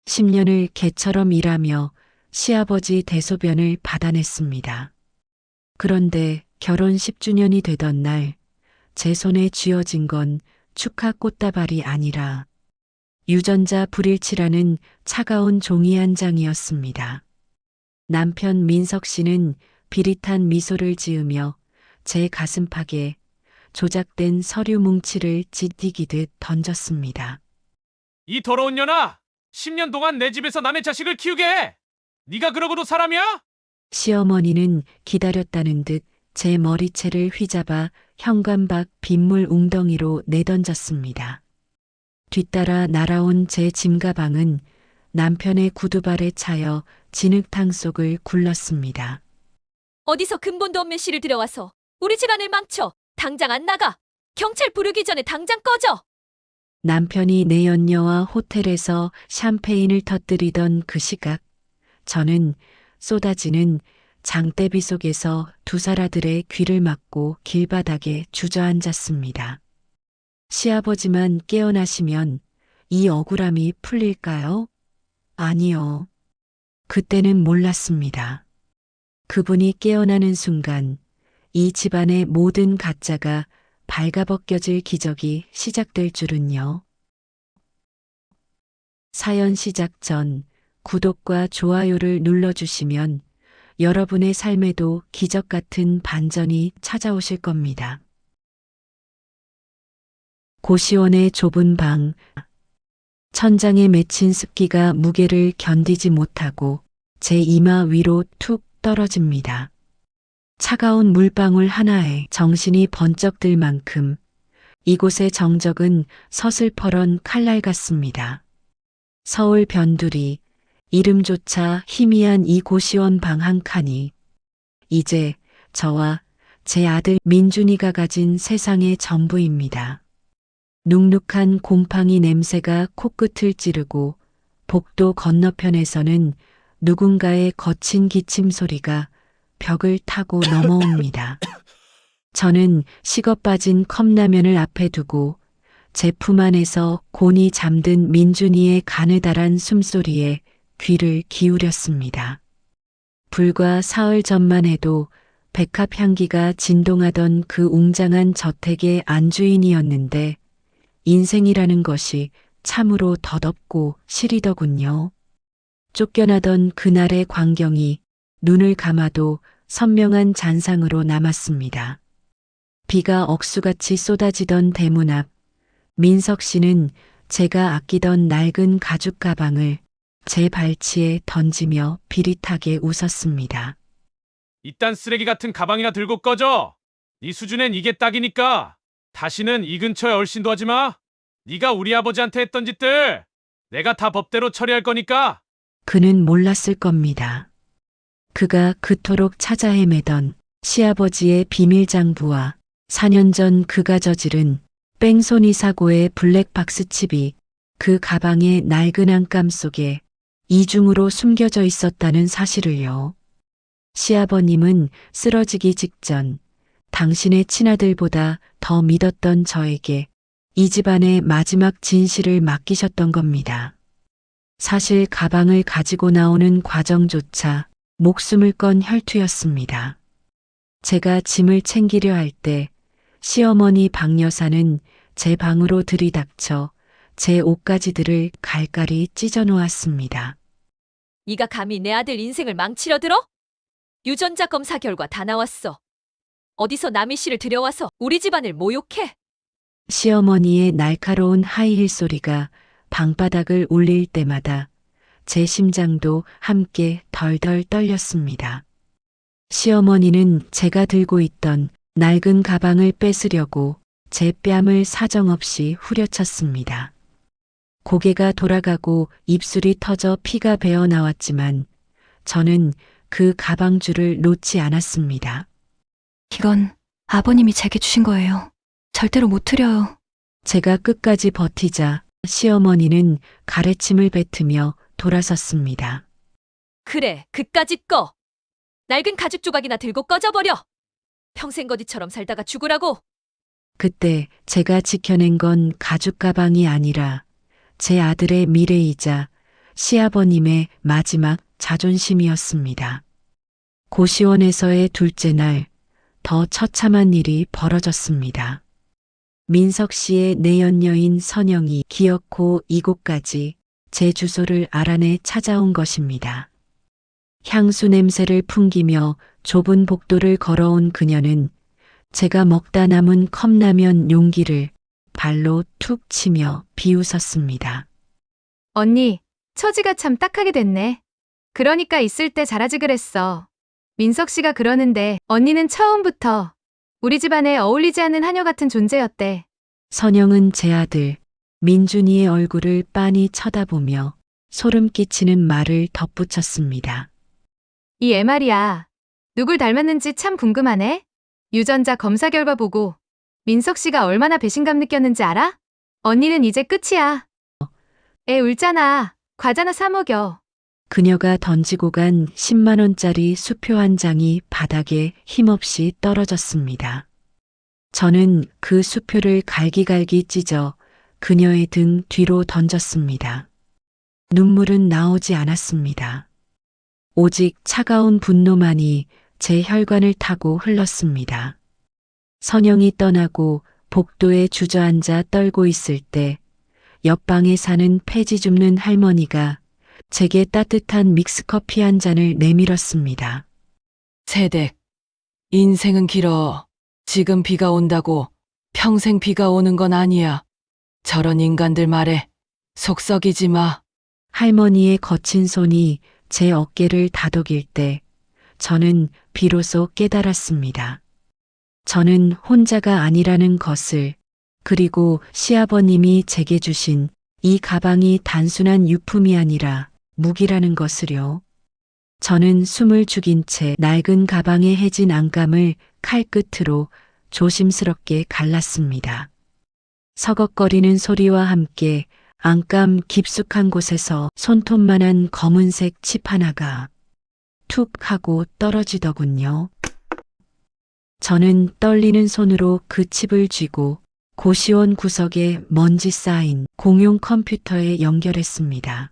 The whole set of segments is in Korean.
10년을 개처럼 일하며 시아버지 대소변을 받아냈습니다. 그런데 결혼 10주년이 되던 날, 제 손에 쥐어진 건 축하 꽃다발이 아니라 유전자 불일치라는 차가운 종이 한 장이었습니다. 남편 민석 씨는 비릿한 미소를 지으며 제 가슴팍에 조작된 서류 뭉치를 짓이기듯 던졌습니다. 이 더러운 년아! 10년 동안 내 집에서 남의 자식을 키우게 해! 네가 그러고도 사람이야? 시어머니는 기다렸다는 듯 제 머리채를 휘잡아 현관밖 빗물 웅덩이로 내던졌습니다. 뒤따라 날아온 제 짐가방은 남편의 구두발에 차여 진흙탕 속을 굴렀습니다. 어디서 근본도 없는 씨를 들여와서 우리 집안을 망쳐. 당장 안 나가. 경찰 부르기 전에 당장 꺼져. 남편이 내연녀와 호텔에서 샴페인을 터뜨리던 그 시각, 저는 쏟아지는 장대비 속에서 두 사라들의 귀를 막고 길바닥에 주저앉았습니다. 시아버지만 깨어나시면 이 억울함이 풀릴까요? 아니요. 그때는 몰랐습니다. 그분이 깨어나는 순간 이 집안의 모든 가짜가 발가벗겨질 기적이 시작될 줄은요. 사연 시작 전 구독과 좋아요를 눌러주시면 여러분의 삶에도 기적 같은 반전이 찾아오실 겁니다. 고시원의 좁은 방, 천장에 맺힌 습기가 무게를 견디지 못하고 제 이마 위로 툭 떨어집니다. 차가운 물방울 하나에 정신이 번쩍 들 만큼 이곳의 정적은 서슬퍼런 칼날 같습니다. 서울 변두리, 이름조차 희미한 이 고시원 방 한 칸이 이제 저와 제 아들 민준이가 가진 세상의 전부입니다. 눅눅한 곰팡이 냄새가 코끝을 찌르고 복도 건너편에서는 누군가의 거친 기침 소리가 벽을 타고 넘어옵니다. 저는 식어 빠진 컵라면을 앞에 두고 제 품 안에서 곤히 잠든 민준이의 가느다란 숨소리에 귀를 기울였습니다. 불과 사흘 전만 해도 백합 향기가 진동하던 그 웅장한 저택의 안주인이었는데 인생이라는 것이 참으로 더덥고 시리더군요. 쫓겨나던 그날의 광경이 눈을 감아도 선명한 잔상으로 남았습니다. 비가 억수같이 쏟아지던 대문 앞, 민석 씨는 제가 아끼던 낡은 가죽 가방을 제 발치에 던지며 비릿하게 웃었습니다. 이딴 쓰레기 같은 가방이나 들고 꺼져! 네 수준엔 이게 딱이니까 다시는 이 근처에 얼씬도 하지 마! 네가 우리 아버지한테 했던 짓들 내가 다 법대로 처리할 거니까! 그는 몰랐을 겁니다. 그가 그토록 찾아 헤매던 시아버지의 비밀장부와 4년 전 그가 저지른 뺑소니 사고의 블랙박스 칩이 그 가방의 낡은 안감 속에 이중으로 숨겨져 있었다는 사실을요. 시아버님은 쓰러지기 직전 당신의 친아들보다 더 믿었던 저에게 이 집안의 마지막 진실을 맡기셨던 겁니다. 사실 가방을 가지고 나오는 과정조차 목숨을 건 혈투였습니다. 제가 짐을 챙기려 할 때 시어머니 박 여사는 제 방으로 들이닥쳐 제 옷가지들을 갈갈이 찢어 놓았습니다. 네가 감히 내 아들 인생을 망치려 들어? 유전자 검사 결과 다 나왔어. 어디서 남의 씨를 들여와서 우리 집안을 모욕해? 시어머니의 날카로운 하이힐 소리가 방바닥을 울릴 때마다 제 심장도 함께 덜덜 떨렸습니다. 시어머니는 제가 들고 있던 낡은 가방을 뺏으려고 제 뺨을 사정없이 후려쳤습니다. 고개가 돌아가고 입술이 터져 피가 배어 나왔지만 저는 그 가방줄을 놓지 않았습니다. 이건 아버님이 제게 주신 거예요. 절대로 못 드려요. 제가 끝까지 버티자 시어머니는 가래침을 뱉으며 돌아섰습니다. 그래, 그까짓 꺼. 낡은 가죽 조각이나 들고 꺼져버려. 평생 거지처럼 살다가 죽으라고. 그때 제가 지켜낸 건 가죽 가방이 아니라 제 아들의 미래이자 시아버님의 마지막 자존심이었습니다. 고시원에서의 둘째 날, 더 처참한 일이 벌어졌습니다. 민석 씨의 내연녀인 선영이 기어코 이곳까지 제 주소를 알아내 찾아온 것입니다. 향수 냄새를 풍기며 좁은 복도를 걸어온 그녀는 제가 먹다 남은 컵라면 용기를 발로 툭 치며 비웃었습니다. 언니, 처지가 참 딱하게 됐네. 그러니까 있을 때 잘하지 그랬어. 민석 씨가 그러는데 언니는 처음부터 우리 집안에 어울리지 않는 하녀 같은 존재였대. 선영은 제 아들 민준이의 얼굴을 빤히 쳐다보며 소름 끼치는 말을 덧붙였습니다. 이 애 말이야. 누굴 닮았는지 참 궁금하네. 유전자 검사 결과 보고 민석 씨가 얼마나 배신감 느꼈는지 알아? 언니는 이제 끝이야. 애 울잖아. 과자나 사 먹여. 그녀가 던지고 간 10만 원짜리 수표 한 장이 바닥에 힘없이 떨어졌습니다. 저는 그 수표를 갈기갈기 찢어 그녀의 등 뒤로 던졌습니다. 눈물은 나오지 않았습니다. 오직 차가운 분노만이 제 혈관을 타고 흘렀습니다. 선영이 떠나고 복도에 주저앉아 떨고 있을 때 옆방에 사는 폐지 줍는 할머니가 제게 따뜻한 믹스커피 한 잔을 내밀었습니다. 세댁, 인생은 길어. 지금 비가 온다고 평생 비가 오는 건 아니야. 저런 인간들 말에 속 썩이지 마. 할머니의 거친 손이 제 어깨를 다독일 때 저는 비로소 깨달았습니다. 저는 혼자가 아니라는 것을, 그리고 시아버님이 제게 주신 이 가방이 단순한 유품이 아니라 무기라는 것을요. 저는 숨을 죽인 채 낡은 가방의 해진 안감을 칼끝으로 조심스럽게 갈랐습니다. 서걱거리는 소리와 함께 안감 깊숙한 곳에서 손톱만한 검은색 칩 하나가 툭 하고 떨어지더군요. 저는 떨리는 손으로 그 칩을 쥐고 고시원 구석에 먼지 쌓인 공용 컴퓨터에 연결했습니다.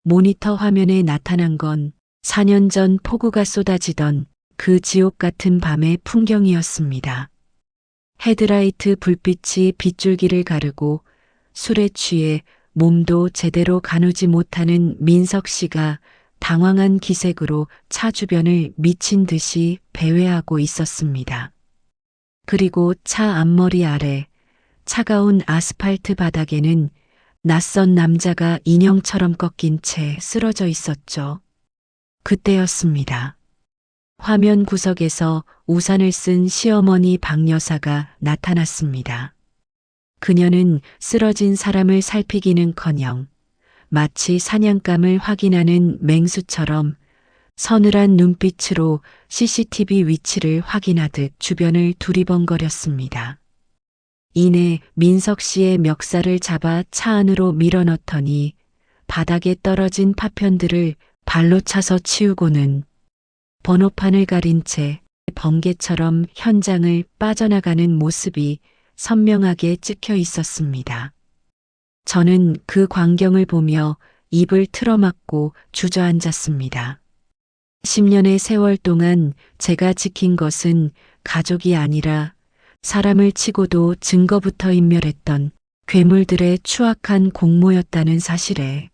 모니터 화면에 나타난 건 4년 전 폭우가 쏟아지던 그 지옥 같은 밤의 풍경이었습니다. 헤드라이트 불빛이 빗줄기를 가르고 술에 취해 몸도 제대로 가누지 못하는 민석 씨가 당황한 기색으로 차 주변을 미친 듯이 배회하고 있었습니다. 그리고 차 앞머리 아래 차가운 아스팔트 바닥에는 낯선 남자가 인형처럼 꺾인 채 쓰러져 있었죠. 그때였습니다. 화면 구석에서 우산을 쓴 시어머니 박 여사가 나타났습니다. 그녀는 쓰러진 사람을 살피기는커녕 마치 사냥감을 확인하는 맹수처럼 서늘한 눈빛으로 CCTV 위치를 확인하듯 주변을 두리번거렸습니다. 이내 민석 씨의 멱살을 잡아 차 안으로 밀어넣더니 바닥에 떨어진 파편들을 발로 차서 치우고는 번호판을 가린 채 번개처럼 현장을 빠져나가는 모습이 선명하게 찍혀 있었습니다. 저는 그 광경을 보며 입을 틀어막고 주저앉았습니다. 10년의 세월 동안 제가 지킨 것은 가족이 아니라 사람을 치고도 증거부터 인멸했던 괴물들의 추악한 공모였다는 사실에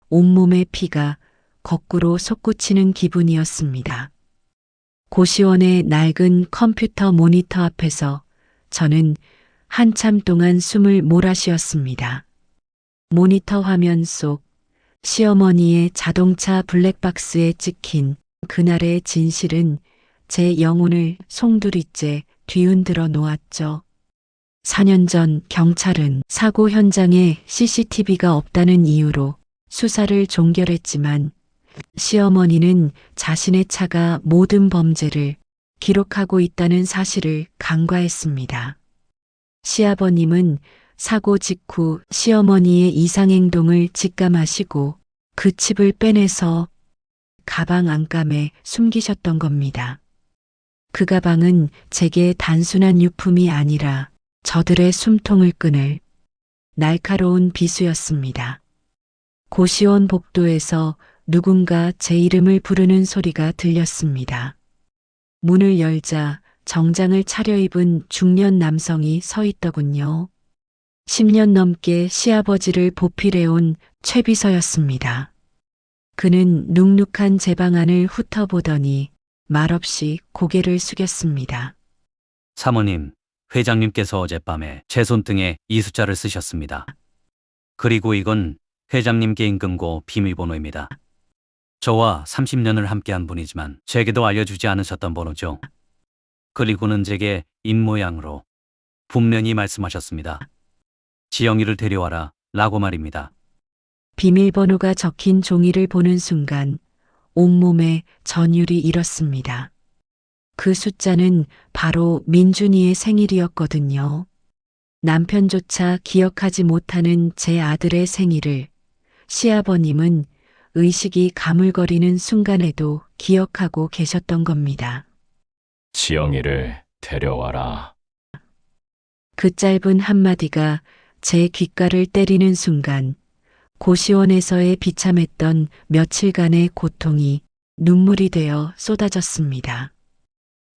온몸의 피가 거꾸로 솟구치는 기분이었습니다. 고시원의 낡은 컴퓨터 모니터 앞에서 저는 한참 동안 숨을 몰아쉬었습니다. 모니터 화면 속 시어머니의 자동차 블랙박스에 찍힌 그날의 진실은 제 영혼을 송두리째 뒤흔들어 놓았죠. 4년 전 경찰은 사고 현장에 CCTV가 없다는 이유로 수사를 종결했지만 시어머니는 자신의 차가 모든 범죄를 기록하고 있다는 사실을 간과했습니다. 시아버님은 사고 직후 시어머니의 이상행동을 직감하시고 그 칩을 빼내서 가방 안감에 숨기셨던 겁니다. 그 가방은 제게 단순한 유품이 아니라 저들의 숨통을 끊을 날카로운 비수였습니다. 고시원 복도에서 누군가 제 이름을 부르는 소리가 들렸습니다. 문을 열자 정장을 차려입은 중년 남성이 서 있더군요. 10년 넘게 시아버지를 보필해온 최비서였습니다. 그는 눅눅한 제 방안을 훑어보더니 말없이 고개를 숙였습니다. 사모님, 회장님께서 어젯밤에 제 손등에 이 숫자를 쓰셨습니다. 그리고 이건 회장님께 임금고 비밀번호입니다. 저와 30년을 함께한 분이지만 제게도 알려주지 않으셨던 번호죠. 그리고는 제게 입모양으로 분명히 말씀하셨습니다. 지영이를 데려와라 라고 말입니다. 비밀번호가 적힌 종이를 보는 순간 온몸에 전율이 일었습니다. 그 숫자는 바로 민준이의 생일이었거든요. 남편조차 기억하지 못하는 제 아들의 생일을 시아버님은 의식이 가물거리는 순간에도 기억하고 계셨던 겁니다. 지영이를 데려와라. 그 짧은 한마디가 제 귓가를 때리는 순간 고시원에서의 비참했던 며칠간의 고통이 눈물이 되어 쏟아졌습니다.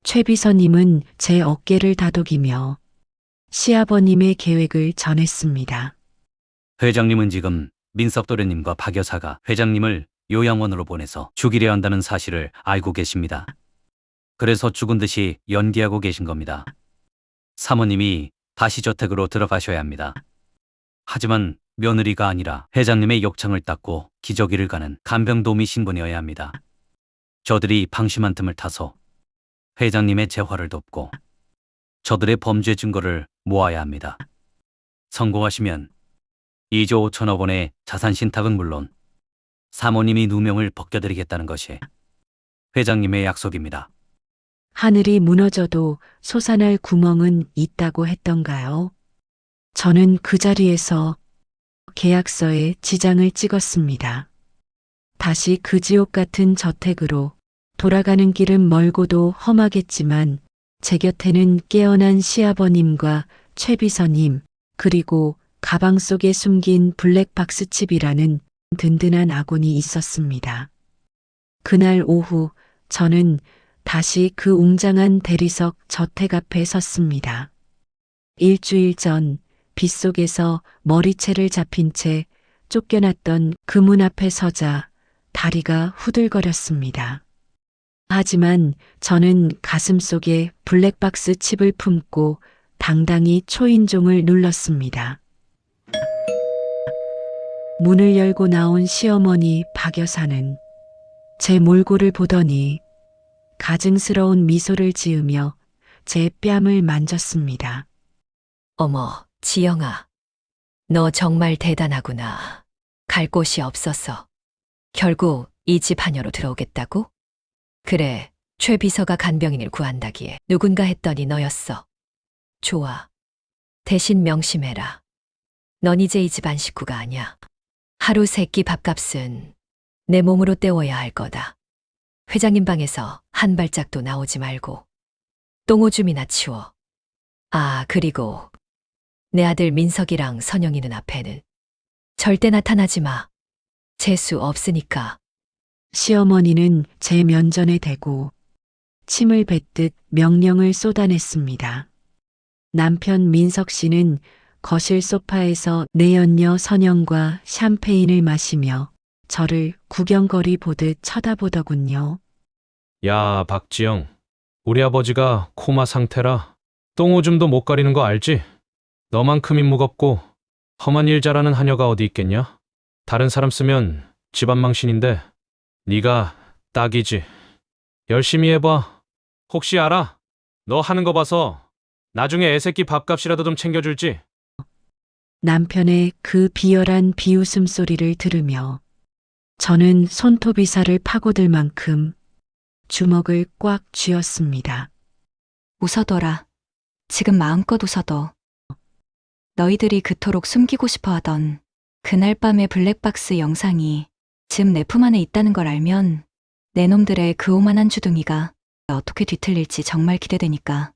최 비서님은 제 어깨를 다독이며 시아버님의 계획을 전했습니다. 회장님은 지금 민석 도련님과 박 여사가 회장님을 요양원으로 보내서 죽이려 한다는 사실을 알고 계십니다. 그래서 죽은 듯이 연기하고 계신 겁니다. 사모님이 다시 저택으로 들어가셔야 합니다. 하지만 며느리가 아니라 회장님의 욕창을 닦고 기저귀를 가는 간병도우미 신분이어야 합니다. 저들이 방심한 틈을 타서 회장님의 재활을 돕고 저들의 범죄 증거를 모아야 합니다. 성공하시면 2조 5천억 원의 자산 신탁은 물론 사모님이 누명을 벗겨드리겠다는 것이 회장님의 약속입니다. 하늘이 무너져도 솟아날 구멍은 있다고 했던가요? 저는 그 자리에서 계약서에 지장을 찍었습니다. 다시 그 지옥 같은 저택으로 돌아가는 길은 멀고도 험하겠지만 제 곁에는 깨어난 시아버님과 최 비서님 그리고 가방 속에 숨긴 블랙박스 칩이라는 든든한 아군이 있었습니다. 그날 오후 저는 다시 그 웅장한 대리석 저택 앞에 섰습니다. 일주일 전 빗속에서 머리채를 잡힌 채 쫓겨났던 그 문 앞에 서자 다리가 후들거렸습니다. 하지만 저는 가슴속에 블랙박스 칩을 품고 당당히 초인종을 눌렀습니다. 문을 열고 나온 시어머니 박 여사는 제 몰골을 보더니 가증스러운 미소를 지으며 제 뺨을 만졌습니다. 어머, 지영아. 너 정말 대단하구나. 갈 곳이 없어서. 결국 이 집 하녀로 들어오겠다고? 그래, 최 비서가 간병인을 구한다기에 누군가 했더니 너였어. 좋아. 대신 명심해라. 넌 이제 이 집안 식구가 아니야. 하루 세 끼 밥값은 내 몸으로 때워야 할 거다. 회장님 방에서 한 발짝도 나오지 말고 똥오줌이나 치워. 아, 그리고 내 아들 민석이랑 선영이 눈앞에는 절대 나타나지 마. 재수 없으니까. 시어머니는 제 면전에 대고 침을 뱉듯 명령을 쏟아냈습니다. 남편 민석 씨는 거실 소파에서 내연녀 선영과 샴페인을 마시며 저를 구경거리 보듯 쳐다보더군요. 야, 박지영. 우리 아버지가 코마 상태라 똥오줌도 못 가리는 거 알지? 너만큼이 무겁고 험한 일 잘하는 하녀가 어디 있겠냐? 다른 사람 쓰면 집안 망신인데 네가 딱이지. 열심히 해봐. 혹시 알아? 너 하는 거 봐서 나중에 애새끼 밥값이라도 좀 챙겨줄지? 남편의 그 비열한 비웃음 소리를 들으며 저는 손톱이 살을 파고들 만큼 주먹을 꽉 쥐었습니다. 웃어둬라. 지금 마음껏 웃어둬. 너희들이 그토록 숨기고 싶어 하던 그날 밤의 블랙박스 영상이 지금 내 품 안에 있다는 걸 알면 내 놈들의 그 오만한 주둥이가 어떻게 뒤틀릴지 정말 기대되니까.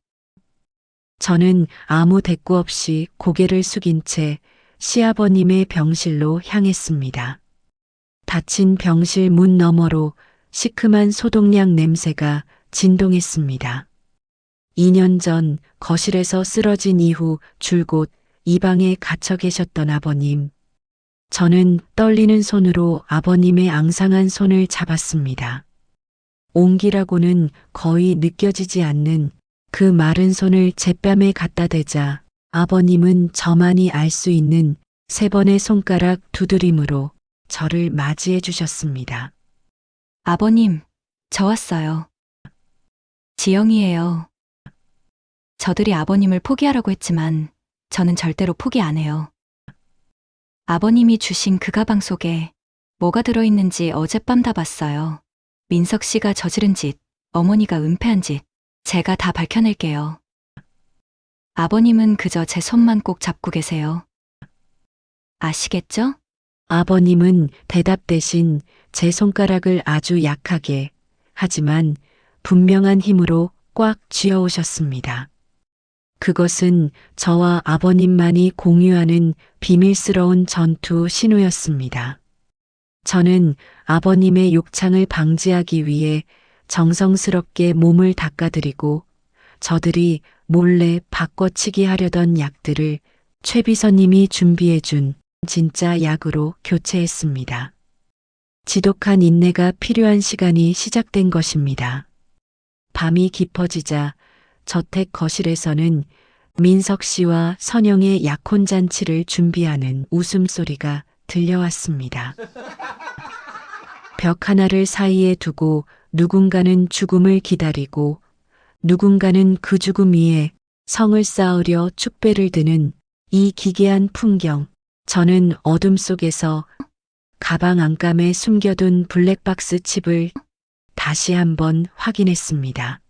저는 아무 대꾸 없이 고개를 숙인 채 시아버님의 병실로 향했습니다. 닫힌 병실 문 너머로 시큼한 소독약 냄새가 진동했습니다. 2년 전 거실에서 쓰러진 이후 줄곧 이 방에 갇혀 계셨던 아버님. 저는 떨리는 손으로 아버님의 앙상한 손을 잡았습니다. 온기라고는 거의 느껴지지 않는 그 마른 손을 제 뺨에 갖다 대자 아버님은 저만이 알 수 있는 3번의 손가락 두드림으로 저를 맞이해 주셨습니다. 아버님, 저 왔어요. 지영이에요. 저들이 아버님을 포기하라고 했지만 저는 절대로 포기 안 해요. 아버님이 주신 그 가방 속에 뭐가 들어있는지 어젯밤 다 봤어요. 민석 씨가 저지른 짓, 어머니가 은폐한 짓, 제가 다 밝혀낼게요. 아버님은 그저 제 손만 꼭 잡고 계세요. 아시겠죠? 아버님은 대답 대신 제 손가락을 아주 약하게 하지만 분명한 힘으로 꽉 쥐어오셨습니다. 그것은 저와 아버님만이 공유하는 비밀스러운 전투 신호였습니다. 저는 아버님의 욕창을 방지하기 위해 정성스럽게 몸을 닦아드리고 저들이 몰래 바꿔치기 하려던 약들을 최 비서님이 준비해준 진짜 약으로 교체했습니다. 지독한 인내가 필요한 시간이 시작된 것입니다. 밤이 깊어지자 저택 거실에서는 민석 씨와 선영의 약혼잔치를 준비하는 웃음소리가 들려왔습니다. 벽 하나를 사이에 두고 누군가는 죽음을 기다리고 누군가는 그 죽음 위에 성을 쌓으려 축배를 드는 이 기괴한 풍경. 저는 어둠 속에서 가방 안감에 숨겨둔 블랙박스 칩을 다시 한번 확인했습니다.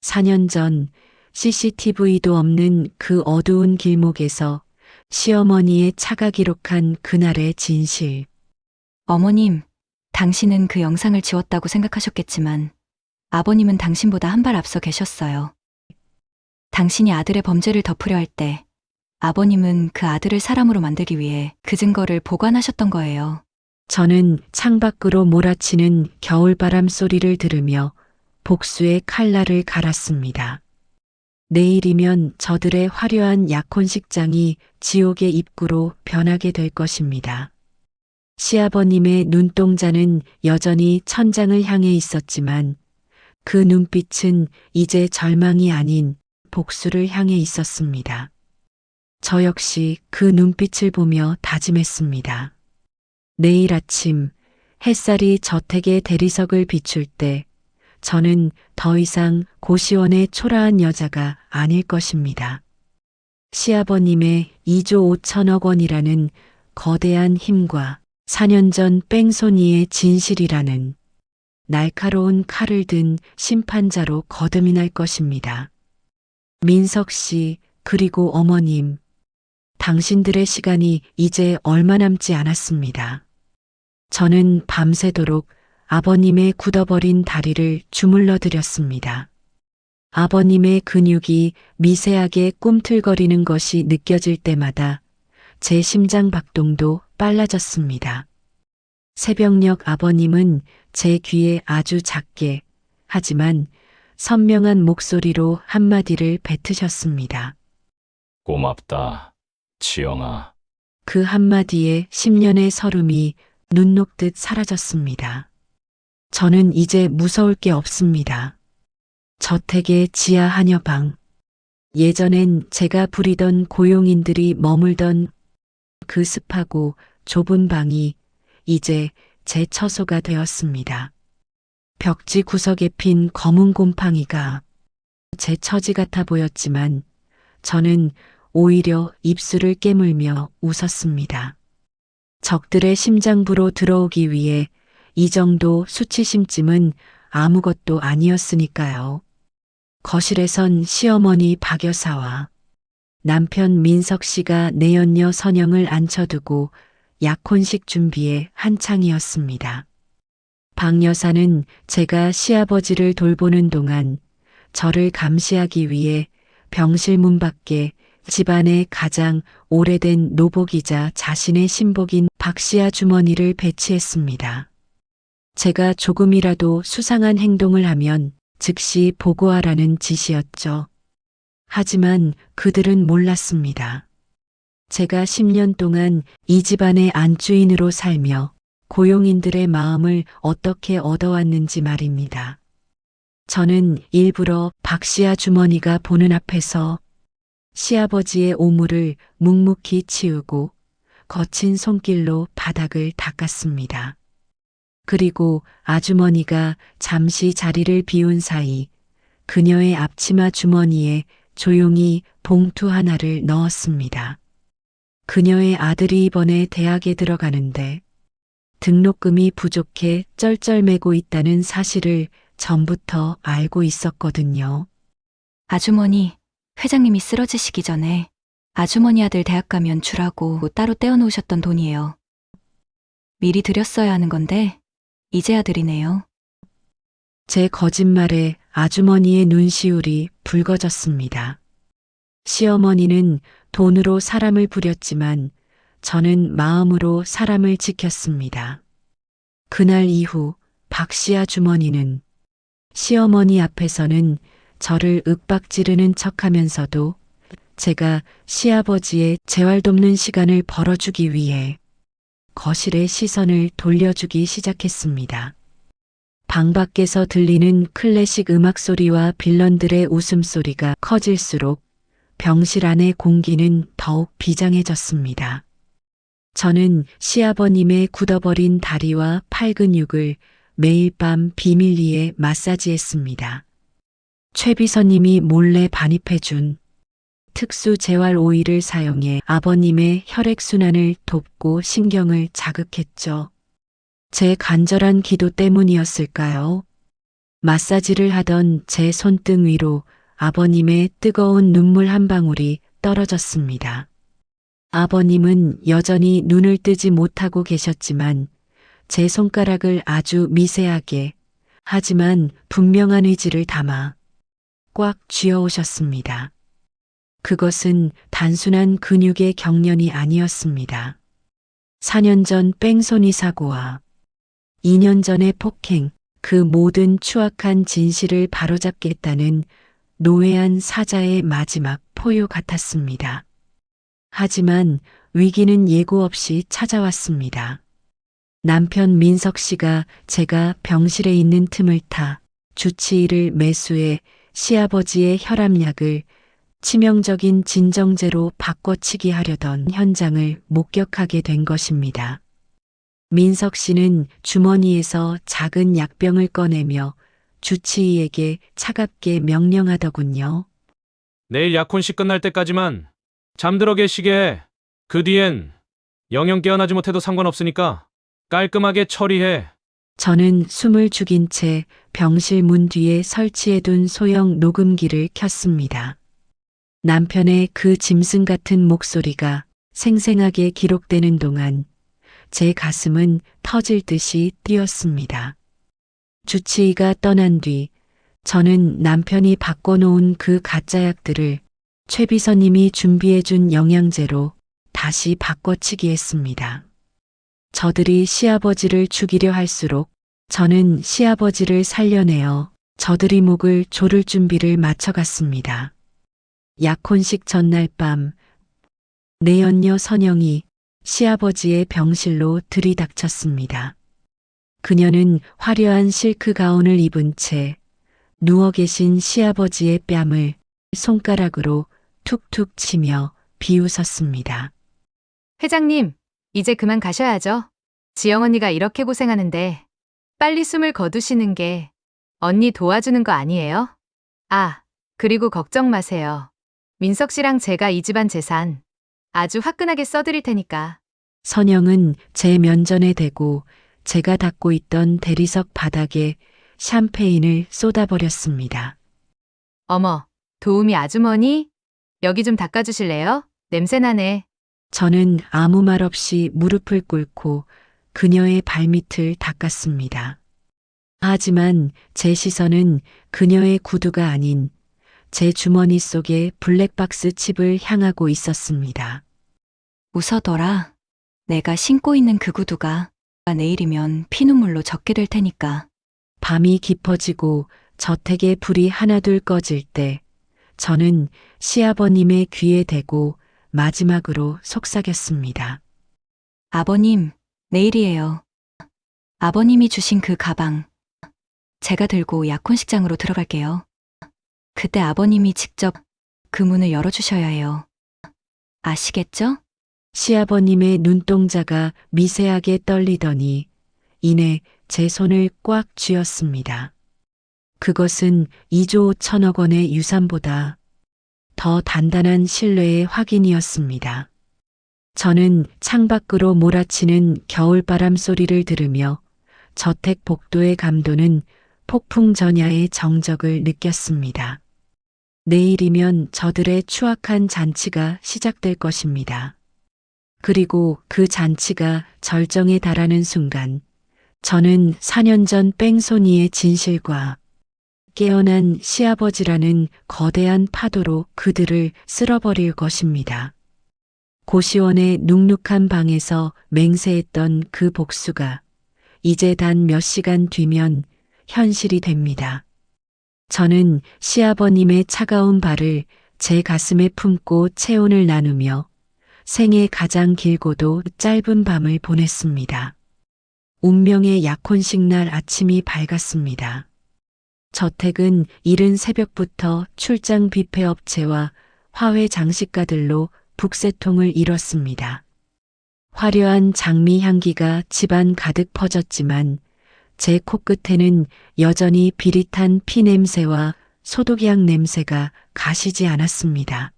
4년 전 CCTV도 없는 그 어두운 길목에서 시어머니의 차가 기록한 그날의 진실. 어머님, 당신은 그 영상을 지웠다고 생각하셨겠지만 아버님은 당신보다 한 발 앞서 계셨어요. 당신이 아들의 범죄를 덮으려 할 때 아버님은 그 아들을 사람으로 만들기 위해 그 증거를 보관하셨던 거예요. 저는 창밖으로 몰아치는 겨울바람 소리를 들으며 복수의 칼날을 갈았습니다. 내일이면 저들의 화려한 약혼식장이 지옥의 입구로 변하게 될 것입니다. 시아버님의 눈동자는 여전히 천장을 향해 있었지만 그 눈빛은 이제 절망이 아닌 복수를 향해 있었습니다. 저 역시 그 눈빛을 보며 다짐했습니다. 내일 아침 햇살이 저택의 대리석을 비출 때 저는 더 이상 고시원의 초라한 여자가 아닐 것입니다. 시아버님의 2조 5천억 원이라는 거대한 힘과 4년 전 뺑소니의 진실이라는 날카로운 칼을 든 심판자로 거듭날 것입니다. 민석 씨, 그리고 어머님, 당신들의 시간이 이제 얼마 남지 않았습니다. 저는 밤새도록 아버님의 굳어버린 다리를 주물러 드렸습니다. 아버님의 근육이 미세하게 꿈틀거리는 것이 느껴질 때마다 제 심장 박동도 빨라졌습니다. 새벽녘 아버님은 제 귀에 아주 작게 하지만 선명한 목소리로 한마디를 뱉으셨습니다. 고맙다, 지영아. 그 한마디에 10년의 서름이 눈 녹듯 사라졌습니다. 저는 이제 무서울 게 없습니다. 저택의 지하 한여방. 예전엔 제가 부리던 고용인들이 머물던 그 습하고 좁은 방이 이제 제 처소가 되었습니다. 벽지 구석에 핀 검은 곰팡이가 제 처지 같아 보였지만 저는 오히려 입술을 깨물며 웃었습니다. 적들의 심장부로 들어오기 위해 이 정도 수치심쯤은 아무것도 아니었으니까요. 거실에선 시어머니 박 여사와 남편 민석 씨가 내연녀 선영을 앉혀두고 약혼식 준비에 한창이었습니다. 박 여사는 제가 시아버지를 돌보는 동안 저를 감시하기 위해 병실 문 밖에 집안의 가장 오래된 노복이자 자신의 신복인 박씨 아주머니를 배치했습니다. 제가 조금이라도 수상한 행동을 하면 즉시 보고하라는 지시였죠. 하지만 그들은 몰랐습니다. 제가 10년 동안 이 집안의 안주인으로 살며 고용인들의 마음을 어떻게 얻어왔는지 말입니다. 저는 일부러 박씨 아주머니가 보는 앞에서 시아버지의 오물을 묵묵히 치우고 거친 손길로 바닥을 닦았습니다. 그리고 아주머니가 잠시 자리를 비운 사이 그녀의 앞치마 주머니에 조용히 봉투 하나를 넣었습니다. 그녀의 아들이 이번에 대학에 들어가는데 등록금이 부족해 쩔쩔매고 있다는 사실을 전부터 알고 있었거든요. 아주머니, 회장님이 쓰러지시기 전에 아주머니 아들 대학 가면 주라고 따로 떼어놓으셨던 돈이에요. 미리 드렸어야 하는 건데 이제야 드리네요. 제 거짓말에 아주머니의 눈시울이 붉어졌습니다. 시어머니는 돈으로 사람을 부렸지만 저는 마음으로 사람을 지켰습니다. 그날 이후 박씨 아주머니는 시어머니 앞에서는 저를 윽박지르는 척하면서도 제가 시아버지의 재활 돕는 시간을 벌어주기 위해 거실에 시선을 돌려주기 시작했습니다. 방 밖에서 들리는 클래식 음악 소리와 빌런들의 웃음소리가 커질수록 병실 안의 공기는 더욱 비장해졌습니다. 저는 시아버님의 굳어버린 다리와 팔 근육을 매일 밤 비밀리에 마사지했습니다. 최 비서님이 몰래 반입해준 특수 재활 오일을 사용해 아버님의 혈액순환을 돕고 신경을 자극했죠. 제 간절한 기도 때문이었을까요? 마사지를 하던 제 손등 위로 아버님의 뜨거운 눈물 한 방울이 떨어졌습니다. 아버님은 여전히 눈을 뜨지 못하고 계셨지만 제 손가락을 아주 미세하게 하지만 분명한 의지를 담아 꽉 쥐어오셨습니다. 그것은 단순한 근육의 경련이 아니었습니다. 4년 전 뺑소니 사고와 2년 전의 폭행, 그 모든 추악한 진실을 바로잡겠다는 노회한 사자의 마지막 포효 같았습니다. 하지만 위기는 예고 없이 찾아왔습니다. 남편 민석 씨가 제가 병실에 있는 틈을 타 주치의를 매수해 시아버지의 혈압약을 치명적인 진정제로 바꿔치기 하려던 현장을 목격하게 된 것입니다. 민석 씨는 주머니에서 작은 약병을 꺼내며 주치의에게 차갑게 명령하더군요. 내일 약혼식 끝날 때까지만 잠들어 계시게 해. 그 뒤엔 영영 깨어나지 못해도 상관없으니까 깔끔하게 처리해. 저는 숨을 죽인 채 병실 문 뒤에 설치해둔 소형 녹음기를 켰습니다. 남편의 그 짐승 같은 목소리가 생생하게 기록되는 동안 제 가슴은 터질 듯이 뛰었습니다. 주치의가 떠난 뒤 저는 남편이 바꿔놓은 그 가짜 약들을 최 비서님이 준비해준 영양제로 다시 바꿔치기 했습니다. 저들이 시아버지를 죽이려 할수록 저는 시아버지를 살려내어 저들이 목을 조를 준비를 마쳐갔습니다. 약혼식 전날 밤 내연녀 선영이 시아버지의 병실로 들이닥쳤습니다. 그녀는 화려한 실크 가운을 입은 채 누워 계신 시아버지의 뺨을 손가락으로 툭툭 치며 비웃었습니다. 회장님, 이제 그만 가셔야죠. 지영 언니가 이렇게 고생하는데 빨리 숨을 거두시는 게 언니 도와주는 거 아니에요? 아, 그리고 걱정 마세요. 민석 씨랑 제가 이 집안 재산 아주 화끈하게 써드릴 테니까. 선영은 제 면전에 대고 제가 닦고 있던 대리석 바닥에 샴페인을 쏟아버렸습니다. 어머, 도우미 아주머니? 여기 좀 닦아주실래요? 냄새나네. 저는 아무 말 없이 무릎을 꿇고 그녀의 발밑을 닦았습니다. 하지만 제 시선은 그녀의 구두가 아닌 제 주머니 속에 블랙박스 칩을 향하고 있었습니다. 웃어둬라. 내가 신고 있는 그 구두가 내일이면 피눈물로 젖게 될 테니까. 밤이 깊어지고 저택에 불이 하나둘 꺼질 때 저는 시아버님의 귀에 대고 마지막으로 속삭였습니다. 아버님, 내일이에요. 아버님이 주신 그 가방. 제가 들고 약혼식장으로 들어갈게요. 그때 아버님이 직접 그 문을 열어주셔야 해요. 아시겠죠? 시아버님의 눈동자가 미세하게 떨리더니 이내 제 손을 꽉 쥐었습니다. 그것은 2조 1천억 원의 유산보다 더 단단한 신뢰의 확인이었습니다. 저는 창밖으로 몰아치는 겨울바람 소리를 들으며 저택 복도에 감도는 폭풍 전야의 정적을 느꼈습니다. 내일이면 저들의 추악한 잔치가 시작될 것입니다. 그리고 그 잔치가 절정에 달하는 순간 저는 4년 전 뺑소니의 진실과 깨어난 시아버지라는 거대한 파도로 그들을 쓸어버릴 것입니다. 고시원의 눅눅한 방에서 맹세했던 그 복수가 이제 단 몇 시간 뒤면 현실이 됩니다. 저는 시아버님의 차가운 발을 제 가슴에 품고 체온을 나누며 생애 가장 길고도 짧은 밤을 보냈습니다. 운명의 약혼식 날 아침이 밝았습니다. 저택은 이른 새벽부터 출장 뷔페 업체와 화훼 장식가들로 북새통을 이뤘습니다. 화려한 장미 향기가 집안 가득 퍼졌지만 제 코끝에는 여전히 비릿한 피 냄새와 소독약 냄새가 가시지 않았습니다.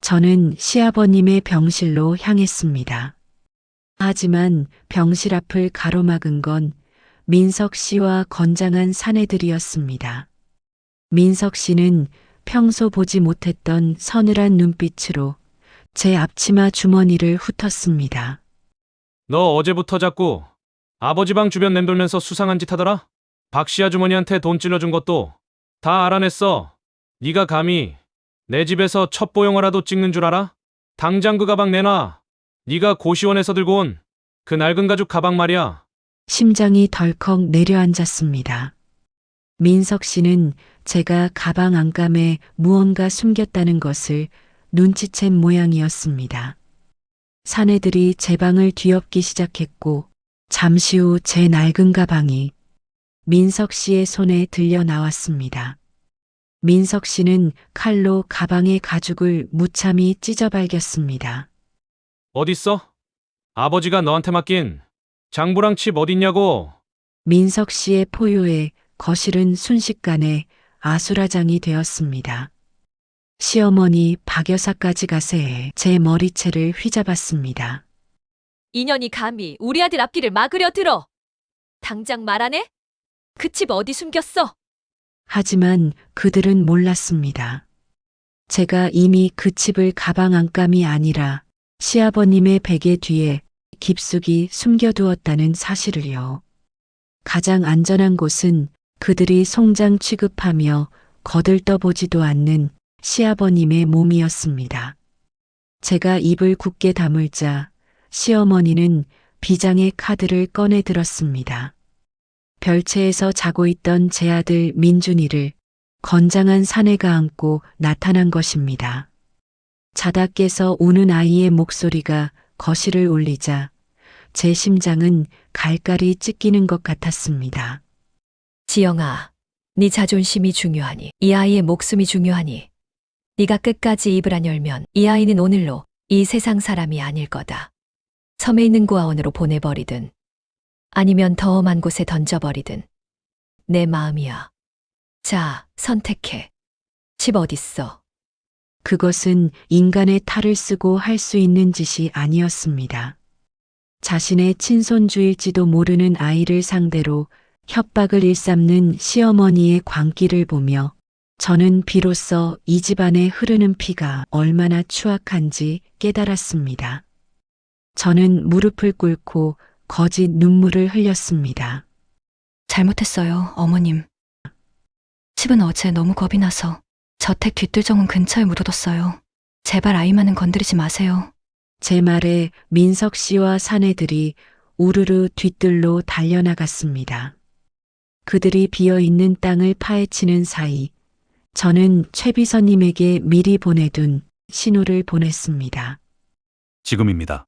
저는 시아버님의 병실로 향했습니다. 하지만 병실 앞을 가로막은 건 민석 씨와 건장한 사내들이었습니다. 민석 씨는 평소 보지 못했던 서늘한 눈빛으로 제 앞치마 주머니를 훑었습니다. 너 어제부터 자꾸 아버지 방 주변 맴돌면서 수상한 짓 하더라? 박씨 아주머니한테 돈 찔러준 것도 다 알아냈어. 네가 감히 내 집에서 첩보영화라도 찍는 줄 알아? 당장 그 가방 내놔. 네가 고시원에서 들고 온 그 낡은 가죽 가방 말이야. 심장이 덜컥 내려앉았습니다. 민석 씨는 제가 가방 안감에 무언가 숨겼다는 것을 눈치챈 모양이었습니다. 사내들이 제 방을 뒤엎기 시작했고 잠시 후 제 낡은 가방이 민석 씨의 손에 들려 나왔습니다. 민석 씨는 칼로 가방의 가죽을 무참히 찢어발겼습니다. 어딨어? 아버지가 너한테 맡긴 장부랑 칩 어딨냐고. 민석 씨의 포효에 거실은 순식간에 아수라장이 되었습니다. 시어머니 박 여사까지 가세해 제 머리채를 휘잡았습니다. 인연이 감히 우리 아들 앞길을 막으려 들어. 당장 말하네? 그 칩 어디 숨겼어? 하지만 그들은 몰랐습니다. 제가 이미 그 칩을 가방 안감이 아니라 시아버님의 베개 뒤에 깊숙이 숨겨두었다는 사실을요. 가장 안전한 곳은 그들이 송장 취급하며 거들떠보지도 않는 시아버님의 몸이었습니다. 제가 입을 굳게 다물자 시어머니는 비장의 카드를 꺼내 들었습니다. 별채에서 자고 있던 제 아들 민준이를 건장한 사내가 안고 나타난 것입니다. 자다 깨서 우는 아이의 목소리가 거실을 울리자 제 심장은 갈갈이 찢기는 것 같았습니다. 지영아, 네 자존심이 중요하니, 이 아이의 목숨이 중요하니, 네가 끝까지 입을 안 열면 이 아이는 오늘로 이 세상 사람이 아닐 거다. 섬에 있는 고아원으로 보내버리든 아니면 더 험한 곳에 던져버리든 내 마음이야. 자, 선택해. 집 어딨어? 그것은 인간의 탈을 쓰고 할 수 있는 짓이 아니었습니다. 자신의 친손주일지도 모르는 아이를 상대로 협박을 일삼는 시어머니의 광기를 보며 저는 비로소 이 집안에 흐르는 피가 얼마나 추악한지 깨달았습니다. 저는 무릎을 꿇고 거짓 눈물을 흘렸습니다. 잘못했어요, 어머님. 칩은 어제 너무 겁이 나서 저택 뒷뜰정원 근처에 묻어뒀어요. 제발 아이만은 건드리지 마세요. 제 말에 민석 씨와 사내들이 우르르 뒤뜰로 달려나갔습니다. 그들이 비어있는 땅을 파헤치는 사이 저는 최 비서님에게 미리 보내둔 신호를 보냈습니다. 지금입니다.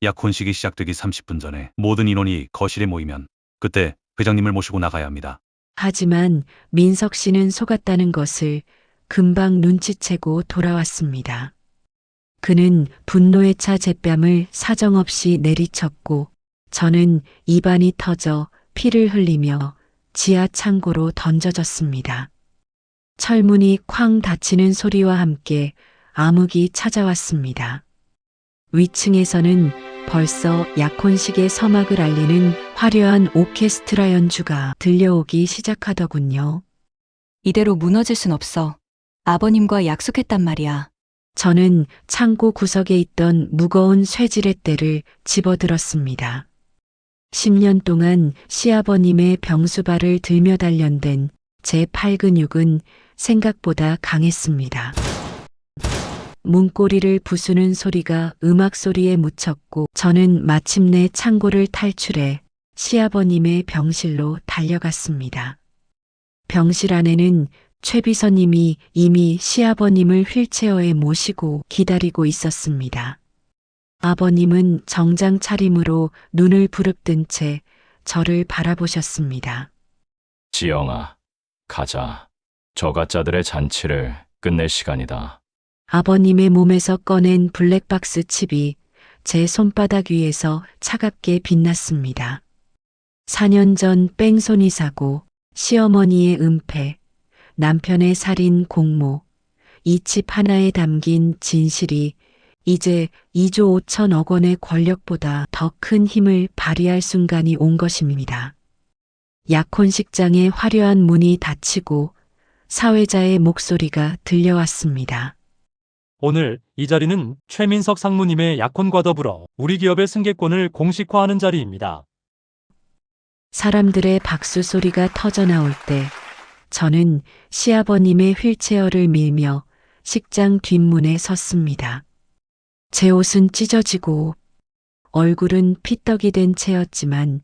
약혼식이 시작되기 30분 전에 모든 인원이 거실에 모이면 그때 회장님을 모시고 나가야 합니다. 하지만 민석 씨는 속았다는 것을 금방 눈치채고 돌아왔습니다. 그는 분노에 차 제뺨을 사정없이 내리쳤고 저는 입안이 터져 피를 흘리며 지하 창고로 던져졌습니다. 철문이 쾅 닫히는 소리와 함께 암흑이 찾아왔습니다. 위층에서는 벌써 약혼식의 서막을 알리는 화려한 오케스트라 연주가 들려오기 시작하더군요. 이대로 무너질 순 없어. 아버님과 약속했단 말이야. 저는 창고 구석에 있던 무거운 쇠지렛대를 집어들었습니다. 10년 동안 시아버님의 병수발을 들며 단련된 제 팔 근육은 생각보다 강했습니다. 문고리를 부수는 소리가 음악 소리에 묻혔고 저는 마침내 창고를 탈출해 시아버님의 병실로 달려갔습니다. 병실 안에는 최 비서님이 이미 시아버님을 휠체어에 모시고 기다리고 있었습니다. 아버님은 정장 차림으로 눈을 부릅뜬 채 저를 바라보셨습니다. 지영아, 가자. 저가짜들의 잔치를 끝낼 시간이다. 아버님의 몸에서 꺼낸 블랙박스 칩이 제 손바닥 위에서 차갑게 빛났습니다. 4년 전 뺑소니 사고, 시어머니의 은폐, 남편의 살인 공모, 이 칩 하나에 담긴 진실이 이제 2조 5천억 원의 권력보다 더 큰 힘을 발휘할 순간이 온 것입니다. 약혼식장의 화려한 문이 닫히고 사회자의 목소리가 들려왔습니다. 오늘 이 자리는 최민석 상무님의 약혼과 더불어 우리 기업의 승계권을 공식화하는 자리입니다. 사람들의 박수 소리가 터져 나올 때 저는 시아버님의 휠체어를 밀며 식장 뒷문에 섰습니다. 제 옷은 찢어지고 얼굴은 피떡이 된 채였지만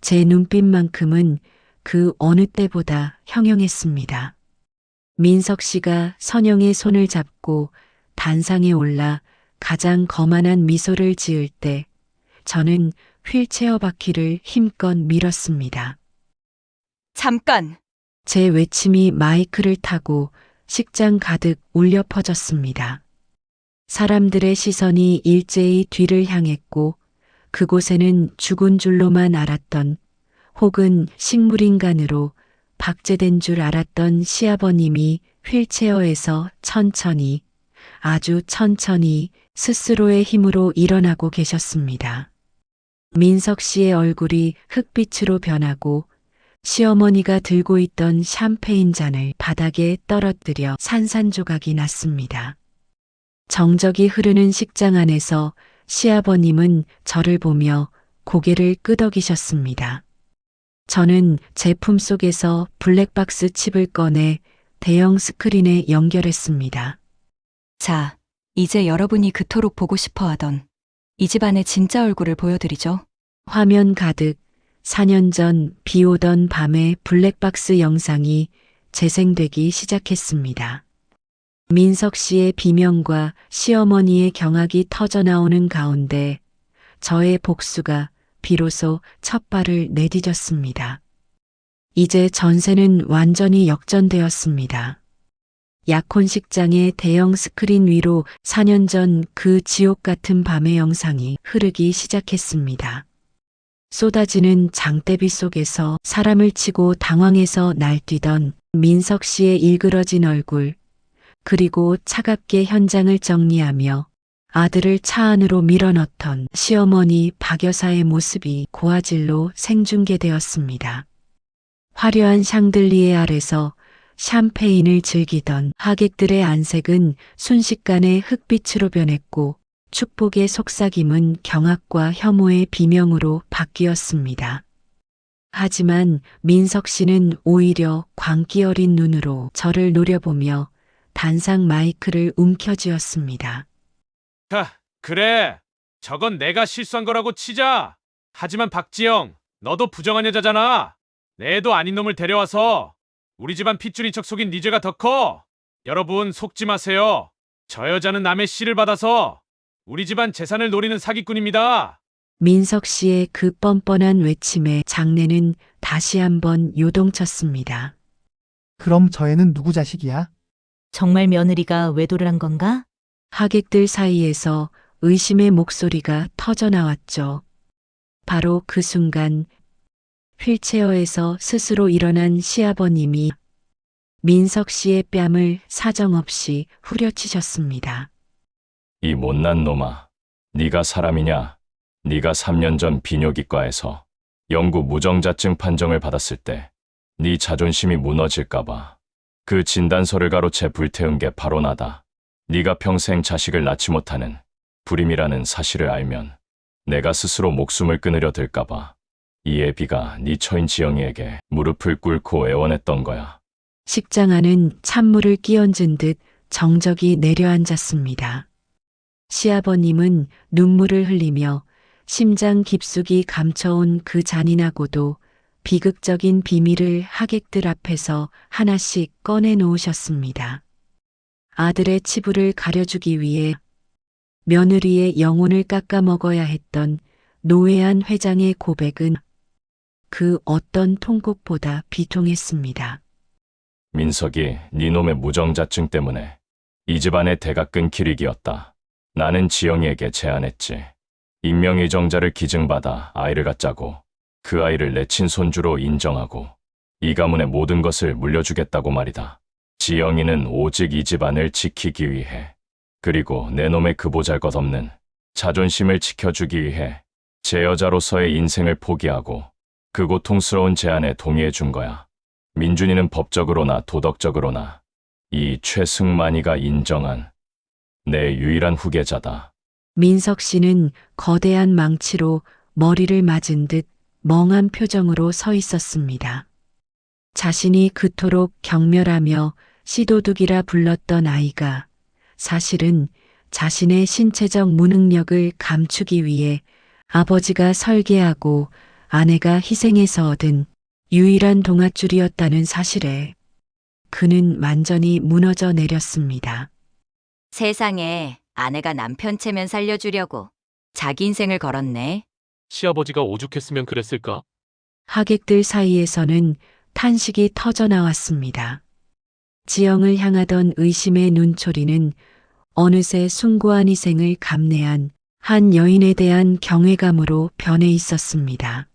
제 눈빛만큼은 그 어느 때보다 형용했습니다. 민석 씨가 선영의 손을 잡고 단상에 올라 가장 거만한 미소를 지을 때 저는 휠체어 바퀴를 힘껏 밀었습니다. 잠깐! 제 외침이 마이크를 타고 식장 가득 울려 퍼졌습니다. 사람들의 시선이 일제히 뒤를 향했고 그곳에는 죽은 줄로만 알았던 혹은 식물인간으로 박제된 줄 알았던 시아버님이 휠체어에서 천천히 아주 천천히 스스로의 힘으로 일어나고 계셨습니다. 민석 씨의 얼굴이 흑빛으로 변하고 시어머니가 들고 있던 샴페인 잔을 바닥에 떨어뜨려 산산조각이 났습니다. 정적이 흐르는 식장 안에서 시아버님은 저를 보며 고개를 끄덕이셨습니다. 저는 제품 속에서 블랙박스 칩을 꺼내 대형 스크린에 연결했습니다. 자, 이제 여러분이 그토록 보고 싶어 하던 이 집안의 진짜 얼굴을 보여드리죠. 화면 가득 4년 전 비 오던 밤의 블랙박스 영상이 재생되기 시작했습니다. 민석 씨의 비명과 시어머니의 경악이 터져나오는 가운데 저의 복수가 비로소 첫 발을 내디뎠습니다. 이제 전세는 완전히 역전되었습니다. 약혼식장의 대형 스크린 위로 4년 전 그 지옥 같은 밤의 영상이 흐르기 시작했습니다. 쏟아지는 장대비 속에서 사람을 치고 당황해서 날뛰던 민석 씨의 일그러진 얼굴, 그리고 차갑게 현장을 정리하며 아들을 차 안으로 밀어넣던 시어머니 박 여사의 모습이 고화질로 생중계되었습니다. 화려한 샹들리에 아래서 샴페인을 즐기던 하객들의 안색은 순식간에 흑빛으로 변했고 축복의 속삭임은 경악과 혐오의 비명으로 바뀌었습니다. 하지만 민석 씨는 오히려 광기 어린 눈으로 저를 노려보며 단상 마이크를 움켜쥐었습니다. 그래. 저건 내가 실수한 거라고 치자. 하지만 박지영, 너도 부정한 여자잖아. 내 애도 아닌 놈을 데려와서 우리 집안 핏줄인 척 속인 네 죄가 더 커. 여러분 속지 마세요. 저 여자는 남의 씨를 받아서 우리 집안 재산을 노리는 사기꾼입니다. 민석 씨의 그 뻔뻔한 외침에 장내는 다시 한번 요동쳤습니다. 그럼 저 애는 누구 자식이야? 정말 며느리가 외도를 한 건가? 하객들 사이에서 의심의 목소리가 터져 나왔죠. 바로 그 순간 휠체어에서 스스로 일어난 시아버님이 민석 씨의 뺨을 사정없이 후려치셨습니다. 이 못난 놈아, 네가 사람이냐? 네가 3년 전 비뇨기과에서 영구 무정자증 판정을 받았을 때 네 자존심이 무너질까봐 그 진단서를 가로채 불태운 게 바로 나다. 네가 평생 자식을 낳지 못하는 불임이라는 사실을 알면 내가 스스로 목숨을 끊으려 들까봐 이 애비가 네 처인 지영이에게 무릎을 꿇고 애원했던 거야. 식장 안은 찬물을 끼얹은 듯 정적이 내려앉았습니다. 시아버님은 눈물을 흘리며 심장 깊숙이 감춰온 그 잔인하고도 비극적인 비밀을 하객들 앞에서 하나씩 꺼내 놓으셨습니다. 아들의 치부를 가려주기 위해 며느리의 영혼을 깎아먹어야 했던 노회한 회장의 고백은 그 어떤 통곡보다 비통했습니다. 민석이 네 놈의 무정자증 때문에 이 집안의 대가 끊길 위기였다. 나는 지영이에게 제안했지. 임명의정자를 기증받아 아이를 갖자고 그 아이를 내 친손주로 인정하고 이 가문의 모든 것을 물려주겠다고 말이다. 지영이는 오직 이 집안을 지키기 위해 그리고 내 놈의 그 보잘것없는 자존심을 지켜주기 위해 제 여자로서의 인생을 포기하고 그 고통스러운 제안에 동의해 준 거야. 민준이는 법적으로나 도덕적으로나 이 최승만이가 인정한 내 유일한 후계자다. 민석 씨는 거대한 망치로 머리를 맞은 듯 멍한 표정으로 서 있었습니다. 자신이 그토록 경멸하며 씨도둑이라 불렀던 아이가 사실은 자신의 신체적 무능력을 감추기 위해 아버지가 설계하고 아내가 희생해서 얻은 유일한 동아줄이었다는 사실에 그는 완전히 무너져 내렸습니다. 세상에 아내가 남편 체면 살려주려고 자기 인생을 걸었네. 시아버지가 오죽했으면 그랬을까? 하객들 사이에서는 탄식이 터져 나왔습니다. 지영을 향하던 의심의 눈초리는 어느새 숭고한 희생을 감내한 한 여인에 대한 경외감으로 변해 있었습니다.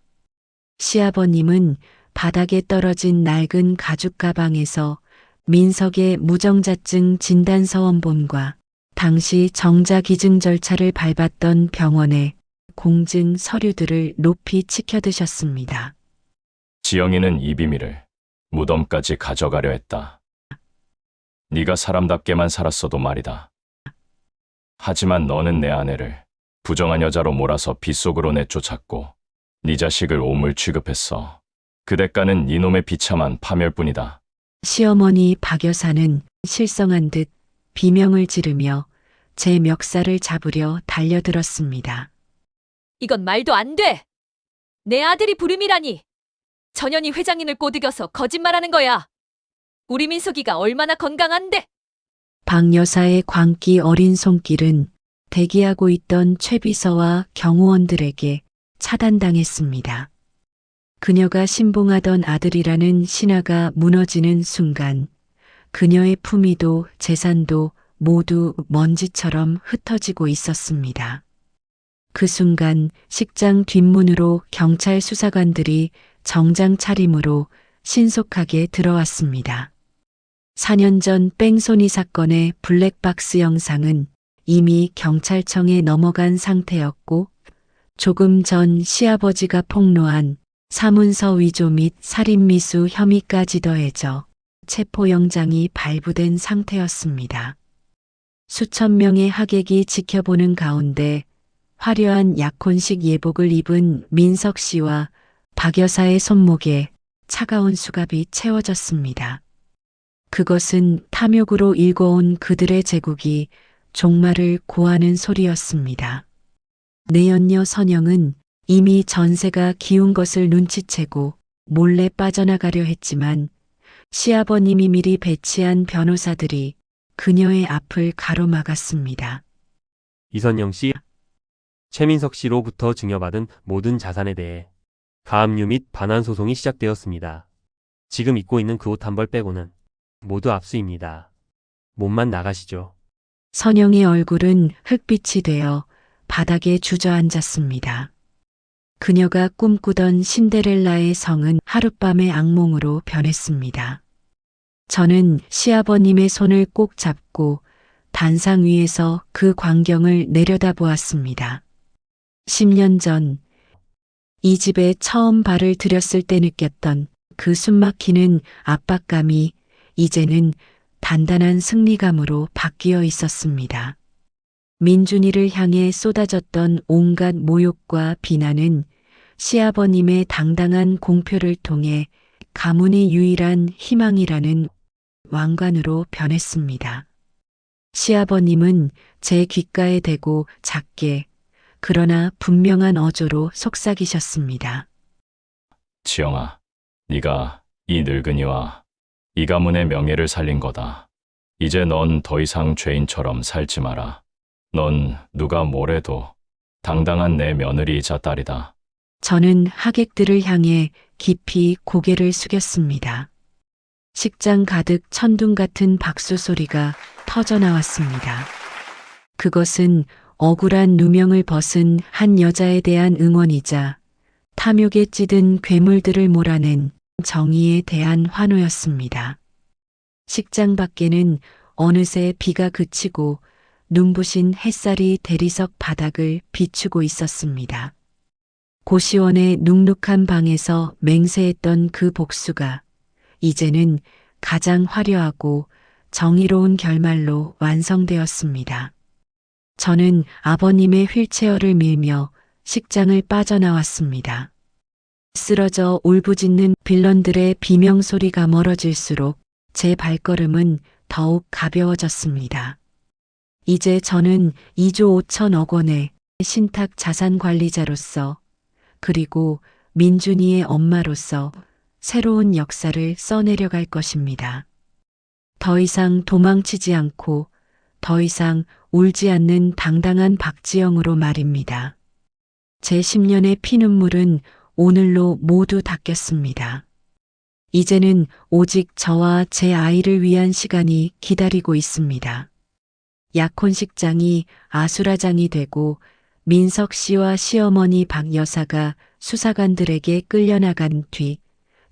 시아버님은 바닥에 떨어진 낡은 가죽 가방에서 민석의 무정자증 진단서 원본과 당시 정자 기증 절차를 밟았던 병원의 공증 서류들을 높이 치켜드셨습니다. 지영이는 이 비밀을 무덤까지 가져가려 했다. 네가 사람답게만 살았어도 말이다. 하지만 너는 내 아내를 부정한 여자로 몰아서 빗속으로 내쫓았고 네 자식을 오물 취급했어. 그 대가는 이놈의 비참한 파멸뿐이다. 시어머니 박 여사는 실성한 듯 비명을 지르며 제 멱살을 잡으려 달려들었습니다. 이건 말도 안 돼! 내 아들이 불임이라니! 전현희 회장님을 꼬드겨서 거짓말하는 거야! 우리 민석이가 얼마나 건강한데! 박 여사의 광기 어린 손길은 대기하고 있던 최 비서와 경호원들에게 차단당했습니다. 그녀가 신봉하던 아들이라는 신하가 무너지는 순간 그녀의 품위도 재산도 모두 먼지처럼 흩어지고 있었습니다. 그 순간 식장 뒷문으로 경찰 수사관들이 정장 차림으로 신속하게 들어왔습니다. 4년 전 뺑소니 사건의 블랙박스 영상은 이미 경찰청에 넘어간 상태였고 조금 전 시아버지가 폭로한 사문서 위조 및 살인미수 혐의까지 더해져 체포영장이 발부된 상태였습니다. 수천 명의 하객이 지켜보는 가운데 화려한 약혼식 예복을 입은 민석 씨와 박 여사의 손목에 차가운 수갑이 채워졌습니다. 그것은 탐욕으로 일궈온 그들의 제국이 종말을 고하는 소리였습니다. 내연녀 선영은 이미 전세가 기운 것을 눈치채고 몰래 빠져나가려 했지만 시아버님이 미리 배치한 변호사들이 그녀의 앞을 가로막았습니다. 이선영 씨, 최민석 씨로부터 증여받은 모든 자산에 대해 가압류 및 반환 소송이 시작되었습니다. 지금 입고 있는 그 옷 한 벌 빼고는 모두 압수입니다. 몸만 나가시죠. 선영의 얼굴은 흙빛이 되어 바닥에 주저앉았습니다. 그녀가 꿈꾸던 신데렐라의 성은 하룻밤의 악몽으로 변했습니다. 저는 시아버님의 손을 꼭 잡고 단상 위에서 그 광경을 내려다보았습니다. 10년 전, 이 집에 처음 발을 들였을 때 느꼈던 그 숨막히는 압박감이 이제는 단단한 승리감으로 바뀌어 있었습니다. 민준이를 향해 쏟아졌던 온갖 모욕과 비난은 시아버님의 당당한 공표를 통해 가문이 유일한 희망이라는 왕관으로 변했습니다. 시아버님은 제 귓가에 대고 작게 그러나 분명한 어조로 속삭이셨습니다. 지영아, 네가 이 늙은이와 이 가문의 명예를 살린 거다. 이제 넌 더 이상 죄인처럼 살지 마라. 넌 누가 뭐래도 당당한 내 며느리이자 딸이다. 저는 하객들을 향해 깊이 고개를 숙였습니다. 식장 가득 천둥 같은 박수 소리가 터져나왔습니다. 그것은 억울한 누명을 벗은 한 여자에 대한 응원이자 탐욕에 찌든 괴물들을 몰아낸 정의에 대한 환호였습니다. 식장 밖에는 어느새 비가 그치고 눈부신 햇살이 대리석 바닥을 비추고 있었습니다. 고시원의 눅눅한 방에서 맹세했던 그 복수가 이제는 가장 화려하고 정의로운 결말로 완성되었습니다. 저는 아버님의 휠체어를 밀며 식장을 빠져나왔습니다. 쓰러져 울부짖는 빌런들의 비명소리가 멀어질수록 제 발걸음은 더욱 가벼워졌습니다. 이제 저는 2조 5천억 원의 신탁 자산 관리자로서 그리고 민준이의 엄마로서 새로운 역사를 써내려갈 것입니다. 더 이상 도망치지 않고 더 이상 울지 않는 당당한 박지영으로 말입니다. 제 10년의 피눈물은 오늘로 모두 닦였습니다. 이제는 오직 저와 제 아이를 위한 시간이 기다리고 있습니다. 약혼식장이 아수라장이 되고 민석 씨와 시어머니 박 여사가 수사관들에게 끌려나간 뒤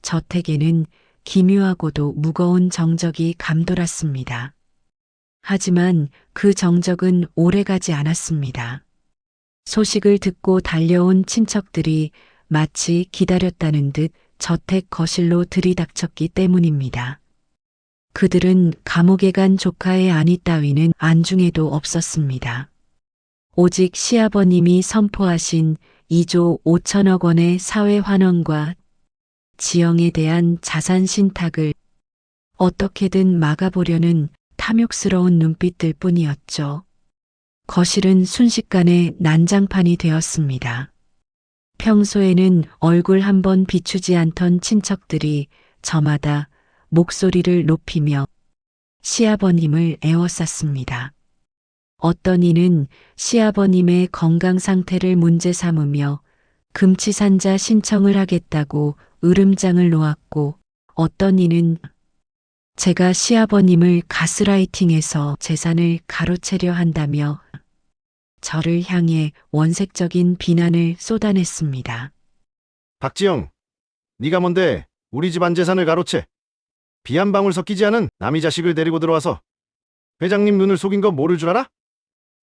저택에는 기묘하고도 무거운 정적이 감돌았습니다. 하지만 그 정적은 오래가지 않았습니다. 소식을 듣고 달려온 친척들이 마치 기다렸다는 듯 저택 거실로 들이닥쳤기 때문입니다. 그들은 감옥에 간 조카의 안위 따위는 안중에도 없었습니다. 오직 시아버님이 선포하신 2조 5천억 원의 사회 환원과 지영에 대한 자산 신탁을 어떻게든 막아보려는 탐욕스러운 눈빛들 뿐이었죠. 거실은 순식간에 난장판이 되었습니다. 평소에는 얼굴 한번 비추지 않던 친척들이 저마다 목소리를 높이며 시아버님을 애워쌌습니다. 어떤 이는 시아버님의 건강 상태를 문제 삼으며 금치산자 신청을 하겠다고 으름장을 놓았고 어떤 이는 제가 시아버님을 가스라이팅해서 재산을 가로채려 한다며 저를 향해 원색적인 비난을 쏟아냈습니다. 박지영, 네가 뭔데 우리 집안 재산을 가로채? 비 한 방울 섞이지 않은 남이 자식을 데리고 들어와서 회장님 눈을 속인 거 모를 줄 알아?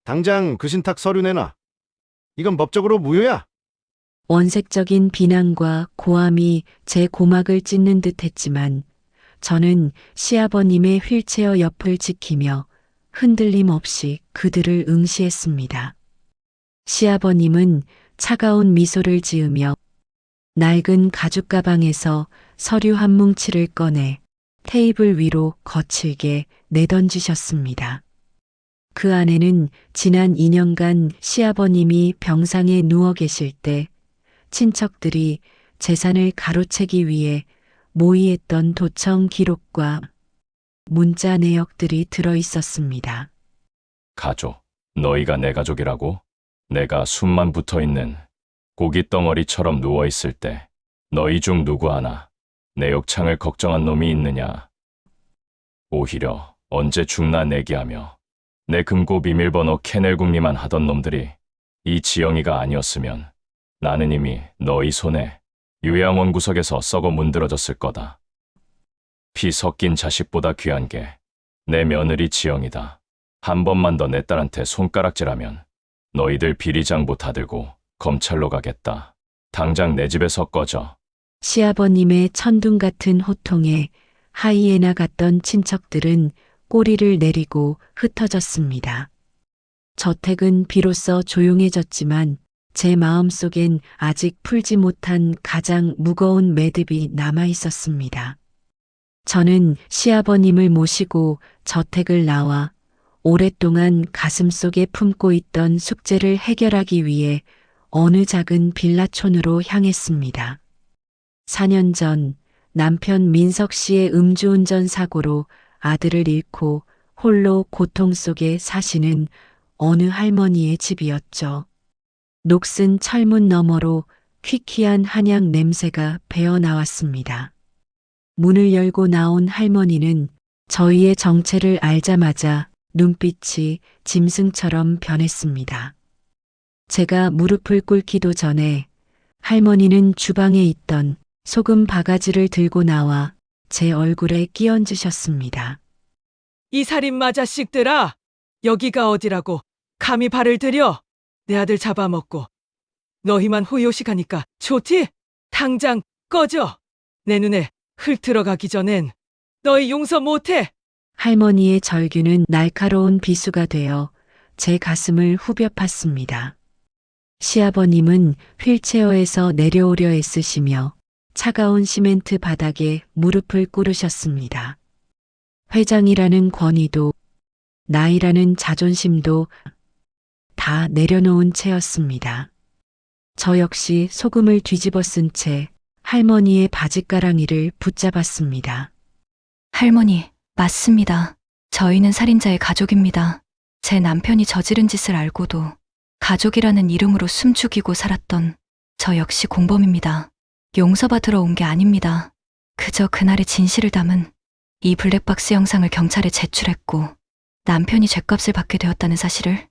당장 그 신탁 서류 내놔. 이건 법적으로 무효야. 원색적인 비난과 고함이 제 고막을 찢는 듯 했지만 저는 시아버님의 휠체어 옆을 지키며 흔들림 없이 그들을 응시했습니다. 시아버님은 차가운 미소를 지으며 낡은 가죽 가방에서 서류 한 뭉치를 꺼내 테이블 위로 거칠게 내던지셨습니다. 그 안에는 지난 2년간 시아버님이 병상에 누워 계실 때 친척들이 재산을 가로채기 위해 모의했던 도청 기록과 문자 내역들이 들어 있었습니다. 가족, 너희가 내 가족이라고? 내가 숨만 붙어 있는 고기 덩어리처럼 누워 있을 때 너희 중 누구 하나 내 욕창을 걱정한 놈이 있느냐? 오히려 언제 죽나 내기하며 내 금고 비밀번호 캐넬궁리만 하던 놈들이 이 지영이가 아니었으면 나는 이미 너희 손에 요양원 구석에서 썩어 문드러졌을 거다. 피 섞인 자식보다 귀한 게 내 며느리 지영이다. 한 번만 더 내 딸한테 손가락질하면 너희들 비리장부 다 들고 검찰로 가겠다. 당장 내 집에서 꺼져. 시아버님의 천둥 같은 호통에 하이에나 같던 친척들은 꼬리를 내리고 흩어졌습니다. 저택은 비로소 조용해졌지만 제 마음속엔 아직 풀지 못한 가장 무거운 매듭이 남아 있었습니다. 저는 시아버님을 모시고 저택을 나와 오랫동안 가슴속에 품고 있던 숙제를 해결하기 위해 어느 작은 빌라촌으로 향했습니다. 4년 전 남편 민석 씨의 음주운전 사고로 아들을 잃고 홀로 고통 속에 사시는 어느 할머니의 집이었죠. 녹슨 철문 너머로 퀴퀴한 한약 냄새가 배어 나왔습니다. 문을 열고 나온 할머니는 저희의 정체를 알자마자 눈빛이 짐승처럼 변했습니다. 제가 무릎을 꿇기도 전에 할머니는 주방에 있던 소금 바가지를 들고 나와 제 얼굴에 끼얹으셨습니다. 이 살인마 자식들아! 여기가 어디라고 감히 발을 들여! 내 아들 잡아먹고 너희만 후요식하니까 좋지? 당장 꺼져! 내 눈에 흙 들어가기 전엔 너희 용서 못해! 할머니의 절규는 날카로운 비수가 되어 제 가슴을 후벼 팠습니다. 시아버님은 휠체어에서 내려오려 애쓰시며 차가운 시멘트 바닥에 무릎을 꿇으셨습니다. 회장이라는 권위도 나이라는 자존심도 다 내려놓은 채였습니다. 저 역시 소금을 뒤집어 쓴 채 할머니의 바짓가랑이를 붙잡았습니다. 할머니, 맞습니다. 저희는 살인자의 가족입니다. 제 남편이 저지른 짓을 알고도 가족이라는 이름으로 숨죽이고 살았던 저 역시 공범입니다. 용서받으러 온 게 아닙니다. 그저 그날의 진실을 담은 이 블랙박스 영상을 경찰에 제출했고 남편이 죗값을 받게 되었다는 사실을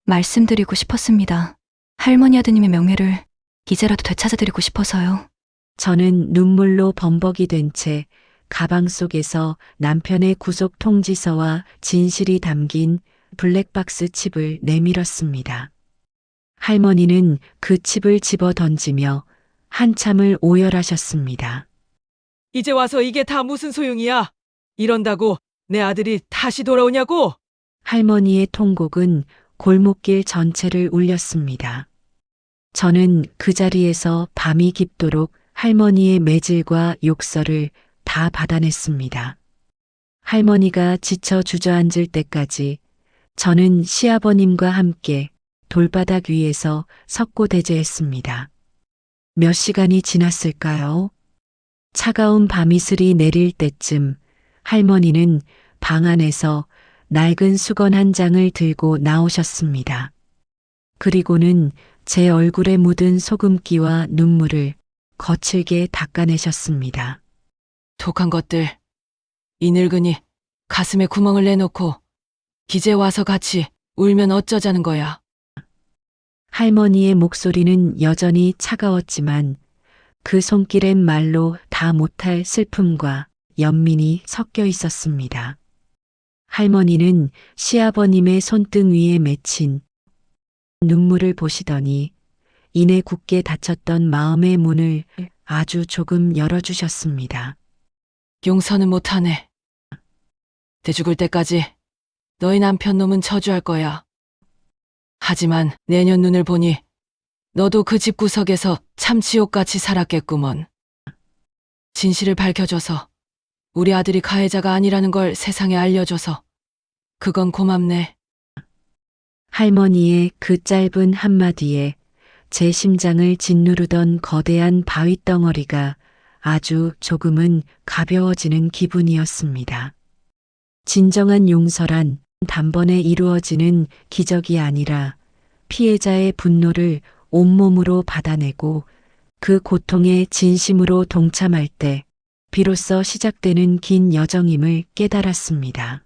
말씀드리고 싶었습니다. 할머니 아드님의 명예를 이제라도 되찾아드리고 싶어서요. 저는 눈물로 범벅이 된 채 가방 속에서 남편의 구속 통지서와 진실이 담긴 블랙박스 칩을 내밀었습니다. 할머니는 그 칩을 집어 던지며 한참을 오열하셨습니다. 이제 와서 이게 다 무슨 소용이야? 이런다고 내 아들이 다시 돌아오냐고? 할머니의 통곡은 골목길 전체를 울렸습니다. 저는 그 자리에서 밤이 깊도록 할머니의 매질과 욕설을 다 받아냈습니다. 할머니가 지쳐 주저앉을 때까지 저는 시아버님과 함께 돌바닥 위에서 석고대죄했습니다. 몇 시간이 지났을까요? 차가운 밤이슬이 내릴 때쯤 할머니는 방 안에서 낡은 수건 한 장을 들고 나오셨습니다. 그리고는 제 얼굴에 묻은 소금기와 눈물을 거칠게 닦아내셨습니다. 독한 것들. 이 늙은이 가슴에 구멍을 내놓고 기재 와서 같이 울면 어쩌자는 거야. 할머니의 목소리는 여전히 차가웠지만 그 손길엔 말로 다 못할 슬픔과 연민이 섞여 있었습니다. 할머니는 시아버님의 손등 위에 맺힌 눈물을 보시더니 이내 굳게 닫혔던 마음의 문을 아주 조금 열어주셨습니다. 용서는 못하네. 내 죽을 때까지 너희 남편 놈은 저주할 거야. 하지만 내년 눈을 보니 너도 그 집구석에서 참 지옥같이 살았겠구먼. 진실을 밝혀줘서 우리 아들이 가해자가 아니라는 걸 세상에 알려줘서 그건 고맙네. 할머니의 그 짧은 한마디에 제 심장을 짓누르던 거대한 바위 덩어리가 아주 조금은 가벼워지는 기분이었습니다. 진정한 용서란 단번에 이루어지는 기적이 아니라 피해자의 분노를 온몸으로 받아내고 그 고통에 진심으로 동참할 때 비로소 시작되는 긴 여정임을 깨달았습니다.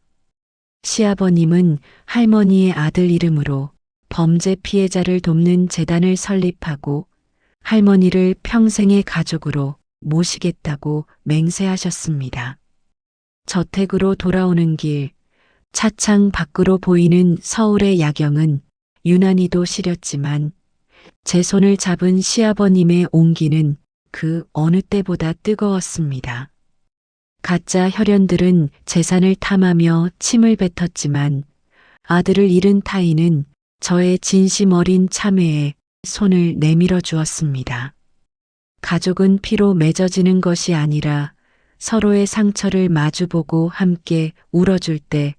시아버님은 할머니의 아들 이름으로 범죄 피해자를 돕는 재단을 설립하고 할머니를 평생의 가족으로 모시겠다고 맹세하셨습니다. 저택으로 돌아오는 길, 차창 밖으로 보이는 서울의 야경은 유난히도 시렸지만 제 손을 잡은 시아버님의 온기는 그 어느 때보다 뜨거웠습니다. 가짜 혈연들은 재산을 탐하며 침을 뱉었지만 아들을 잃은 타인은 저의 진심 어린 참회에 손을 내밀어 주었습니다. 가족은 피로 맺어지는 것이 아니라 서로의 상처를 마주보고 함께 울어줄 때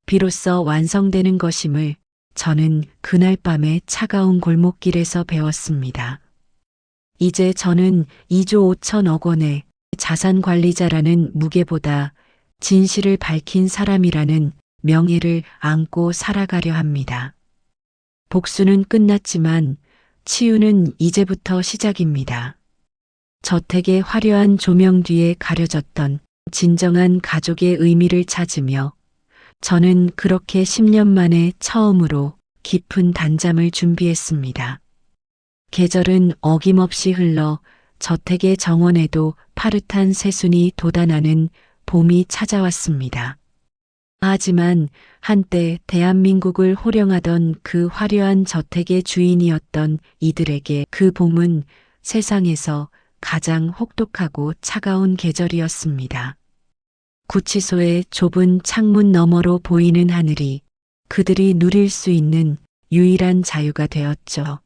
비로소 완성되는 것임을 저는 그날 밤의 차가운 골목길에서 배웠습니다. 이제 저는 2조 5천억 원의 자산 관리자라는 무게보다 진실을 밝힌 사람이라는 명예를 안고 살아가려 합니다. 복수는 끝났지만 치유는 이제부터 시작입니다. 저택의 화려한 조명 뒤에 가려졌던 진정한 가족의 의미를 찾으며 저는 그렇게 10년 만에 처음으로 깊은 단잠을 준비했습니다. 계절은 어김없이 흘러 저택의 정원에도 파릇한 새순이 돋아나는 봄이 찾아왔습니다. 하지만 한때 대한민국을 호령하던 그 화려한 저택의 주인이었던 이들에게 그 봄은 세상에서 가장 혹독하고 차가운 계절이었습니다. 구치소의 좁은 창문 너머로 보이는 하늘이 그들이 누릴 수 있는 유일한 자유가 되었죠.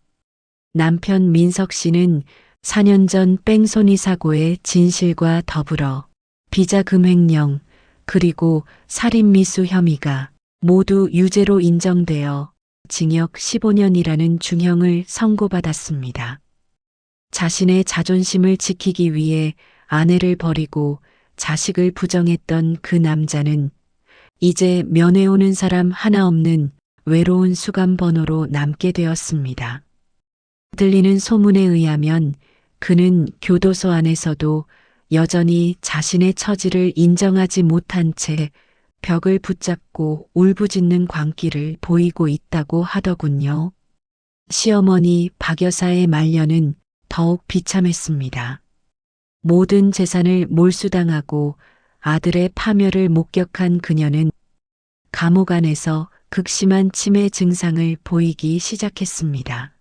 남편 민석 씨는 4년 전 뺑소니 사고의 진실과 더불어 비자금 횡령 그리고 살인미수 혐의가 모두 유죄로 인정되어 징역 15년이라는 중형을 선고받았습니다. 자신의 자존심을 지키기 위해 아내를 버리고 자식을 부정했던 그 남자는 이제 면회 오는 사람 하나 없는 외로운 수감번호로 남게 되었습니다. 들리는 소문에 의하면 그는 교도소 안에서도 여전히 자신의 처지를 인정하지 못한 채 벽을 붙잡고 울부짖는 광기를 보이고 있다고 하더군요. 시어머니 박 여사의 말년은 더욱 비참했습니다. 모든 재산을 몰수당하고 아들의 파멸을 목격한 그녀는 감옥 안에서 극심한 치매 증상을 보이기 시작했습니다.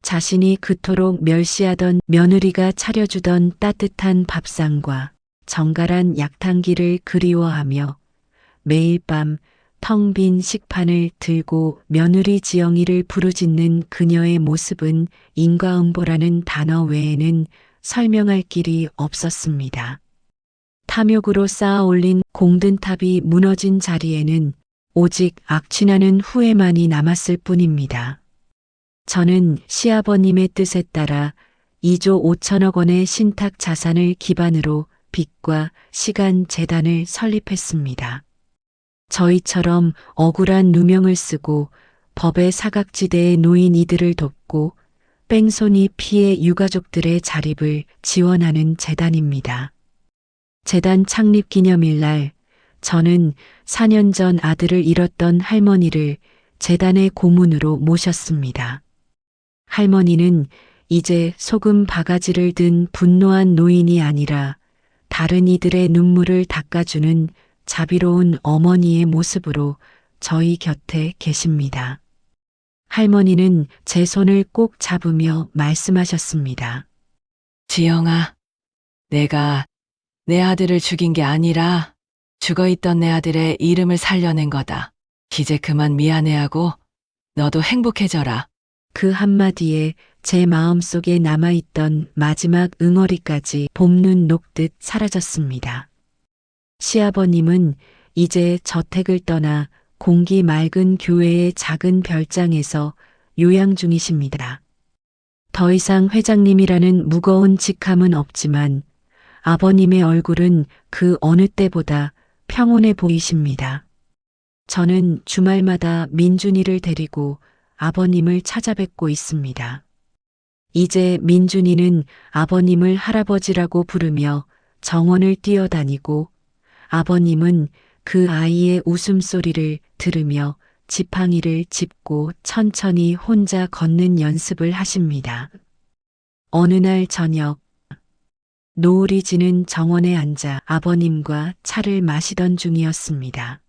자신이 그토록 멸시하던 며느리가 차려주던 따뜻한 밥상과 정갈한 약탕기를 그리워하며 매일 밤 텅 빈 식판을 들고 며느리 지영이를 부르짖는 그녀의 모습은 인과응보라는 단어 외에는 설명할 길이 없었습니다. 탐욕으로 쌓아 올린 공든탑이 무너진 자리에는 오직 악취나는 후회만이 남았을 뿐입니다. 저는 시아버님의 뜻에 따라 2조 5천억 원의 신탁 자산을 기반으로 빚과 시간 재단을 설립했습니다. 저희처럼 억울한 누명을 쓰고 법의 사각지대에 놓인 이들을 돕고 뺑소니 피해 유가족들의 자립을 지원하는 재단입니다. 재단 창립 기념일 날 저는 4년 전 아들을 잃었던 할머니를 재단의 고문으로 모셨습니다. 할머니는 이제 소금 바가지를 든 분노한 노인이 아니라 다른 이들의 눈물을 닦아주는 자비로운 어머니의 모습으로 저희 곁에 계십니다. 할머니는 제 손을 꼭 잡으며 말씀하셨습니다. 지영아, 내가 내 아들을 죽인 게 아니라 죽어있던 내 아들의 이름을 살려낸 거다. 이제 그만 미안해하고 너도 행복해져라. 그 한마디에 제 마음속에 남아있던 마지막 응어리까지 봄눈 녹듯 사라졌습니다. 시아버님은 이제 저택을 떠나 공기 맑은 교회의 작은 별장에서 요양 중이십니다. 더 이상 회장님이라는 무거운 직함은 없지만 아버님의 얼굴은 그 어느 때보다 평온해 보이십니다. 저는 주말마다 민준이를 데리고 아버님을 찾아뵙고 있습니다. 이제 민준이는 아버님을 할아버지라고 부르며 정원을 뛰어다니고 아버님은 그 아이의 웃음소리를 들으며 지팡이를 짚고 천천히 혼자 걷는 연습을 하십니다. 어느 날 저녁, 노을이 지는 정원에 앉아 아버님과 차를 마시던 중이었습니다.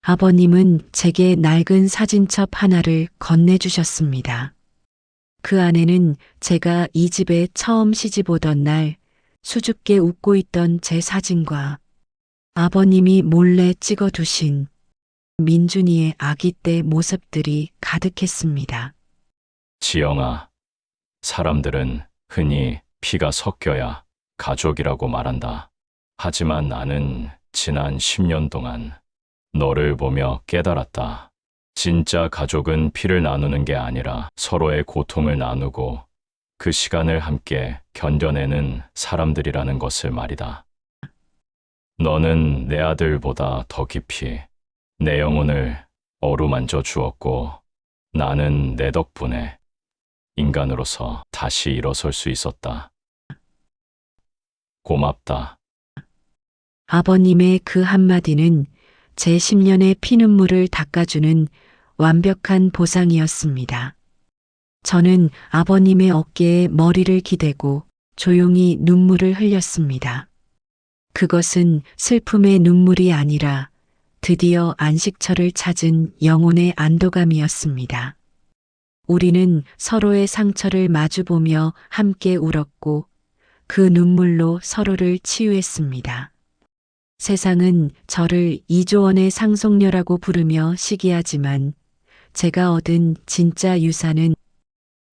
아버님은 제게 낡은 사진첩 하나를 건네주셨습니다. 그 안에는 제가 이 집에 처음 시집 오던 날 수줍게 웃고 있던 제 사진과 아버님이 몰래 찍어두신 민준이의 아기 때 모습들이 가득했습니다. 지영아, 사람들은 흔히 피가 섞여야 가족이라고 말한다. 하지만 나는 지난 10년 동안 너를 보며 깨달았다. 진짜 가족은 피를 나누는 게 아니라 서로의 고통을 나누고 그 시간을 함께 견뎌내는 사람들이라는 것을 말이다. 너는 내 아들보다 더 깊이 내 영혼을 어루만져 주었고 나는 내 덕분에 인간으로서 다시 일어설 수 있었다. 고맙다. 아버님의 그 한마디는 제 10년의 피눈물을 닦아주는 완벽한 보상이었습니다. 저는 아버님의 어깨에 머리를 기대고 조용히 눈물을 흘렸습니다. 그것은 슬픔의 눈물이 아니라 드디어 안식처를 찾은 영혼의 안도감이었습니다. 우리는 서로의 상처를 마주보며 함께 울었고 그 눈물로 서로를 치유했습니다. 세상은 저를 이조원의 상속녀라고 부르며 시기하지만 제가 얻은 진짜 유산은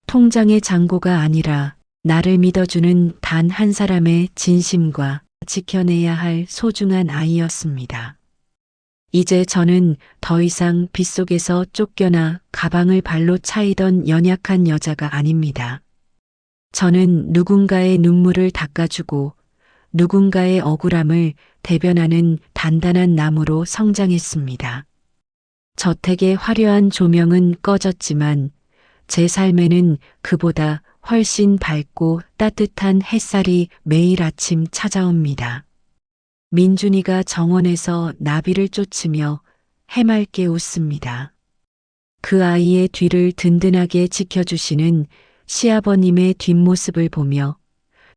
통장의 잔고가 아니라 나를 믿어주는 단 한 사람의 진심과 지켜내야 할 소중한 아이였습니다. 이제 저는 더 이상 빗속에서 쫓겨나 가방을 발로 차이던 연약한 여자가 아닙니다. 저는 누군가의 눈물을 닦아주고 누군가의 억울함을 대변하는 단단한 나무로 성장했습니다. 저택의 화려한 조명은 꺼졌지만 제 삶에는 그보다 훨씬 밝고 따뜻한 햇살이 매일 아침 찾아옵니다. 민준이가 정원에서 나비를 쫓으며 해맑게 웃습니다. 그 아이의 뒤를 든든하게 지켜주시는 시아버님의 뒷모습을 보며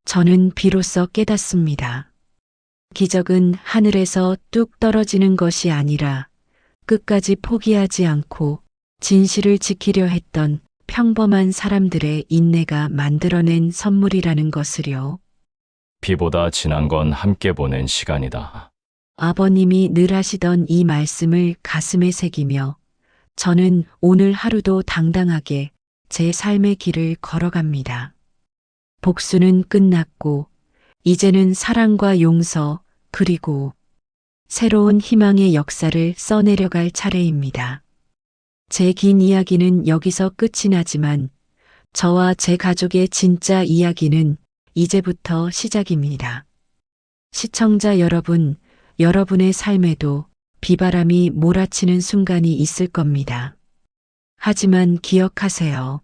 저는 비로소 깨닫습니다. 기적은 하늘에서 뚝 떨어지는 것이 아니라 끝까지 포기하지 않고 진실을 지키려 했던 평범한 사람들의 인내가 만들어낸 선물이라는 것을요. 비보다 진한 건 함께 보낸 시간이다. 아버님이 늘 하시던 이 말씀을 가슴에 새기며 저는 오늘 하루도 당당하게 제 삶의 길을 걸어갑니다. 복수는 끝났고 이제는 사랑과 용서 그리고 새로운 희망의 역사를 써내려갈 차례입니다. 제 긴 이야기는 여기서 끝이 나지만 저와 제 가족의 진짜 이야기는 이제부터 시작입니다. 시청자 여러분, 여러분의 삶에도 비바람이 몰아치는 순간이 있을 겁니다. 하지만 기억하세요.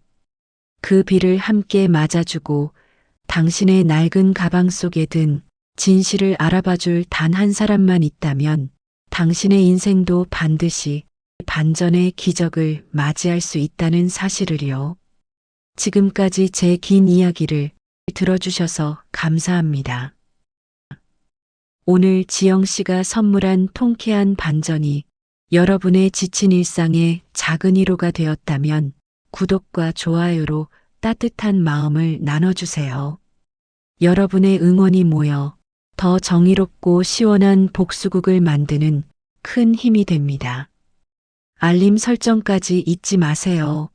그 비를 함께 맞아주고 당신의 낡은 가방 속에 든 진실을 알아봐줄 단 한 사람만 있다면 당신의 인생도 반드시 반전의 기적을 맞이할 수 있다는 사실을요. 지금까지 제 긴 이야기를 들어주셔서 감사합니다. 오늘 지영 씨가 선물한 통쾌한 반전이 여러분의 지친 일상에 작은 위로가 되었다면 구독과 좋아요로 따뜻한 마음을 나눠주세요. 여러분의 응원이 모여 더 정의롭고 시원한 복수국을 만드는 큰 힘이 됩니다. 알림 설정까지 잊지 마세요.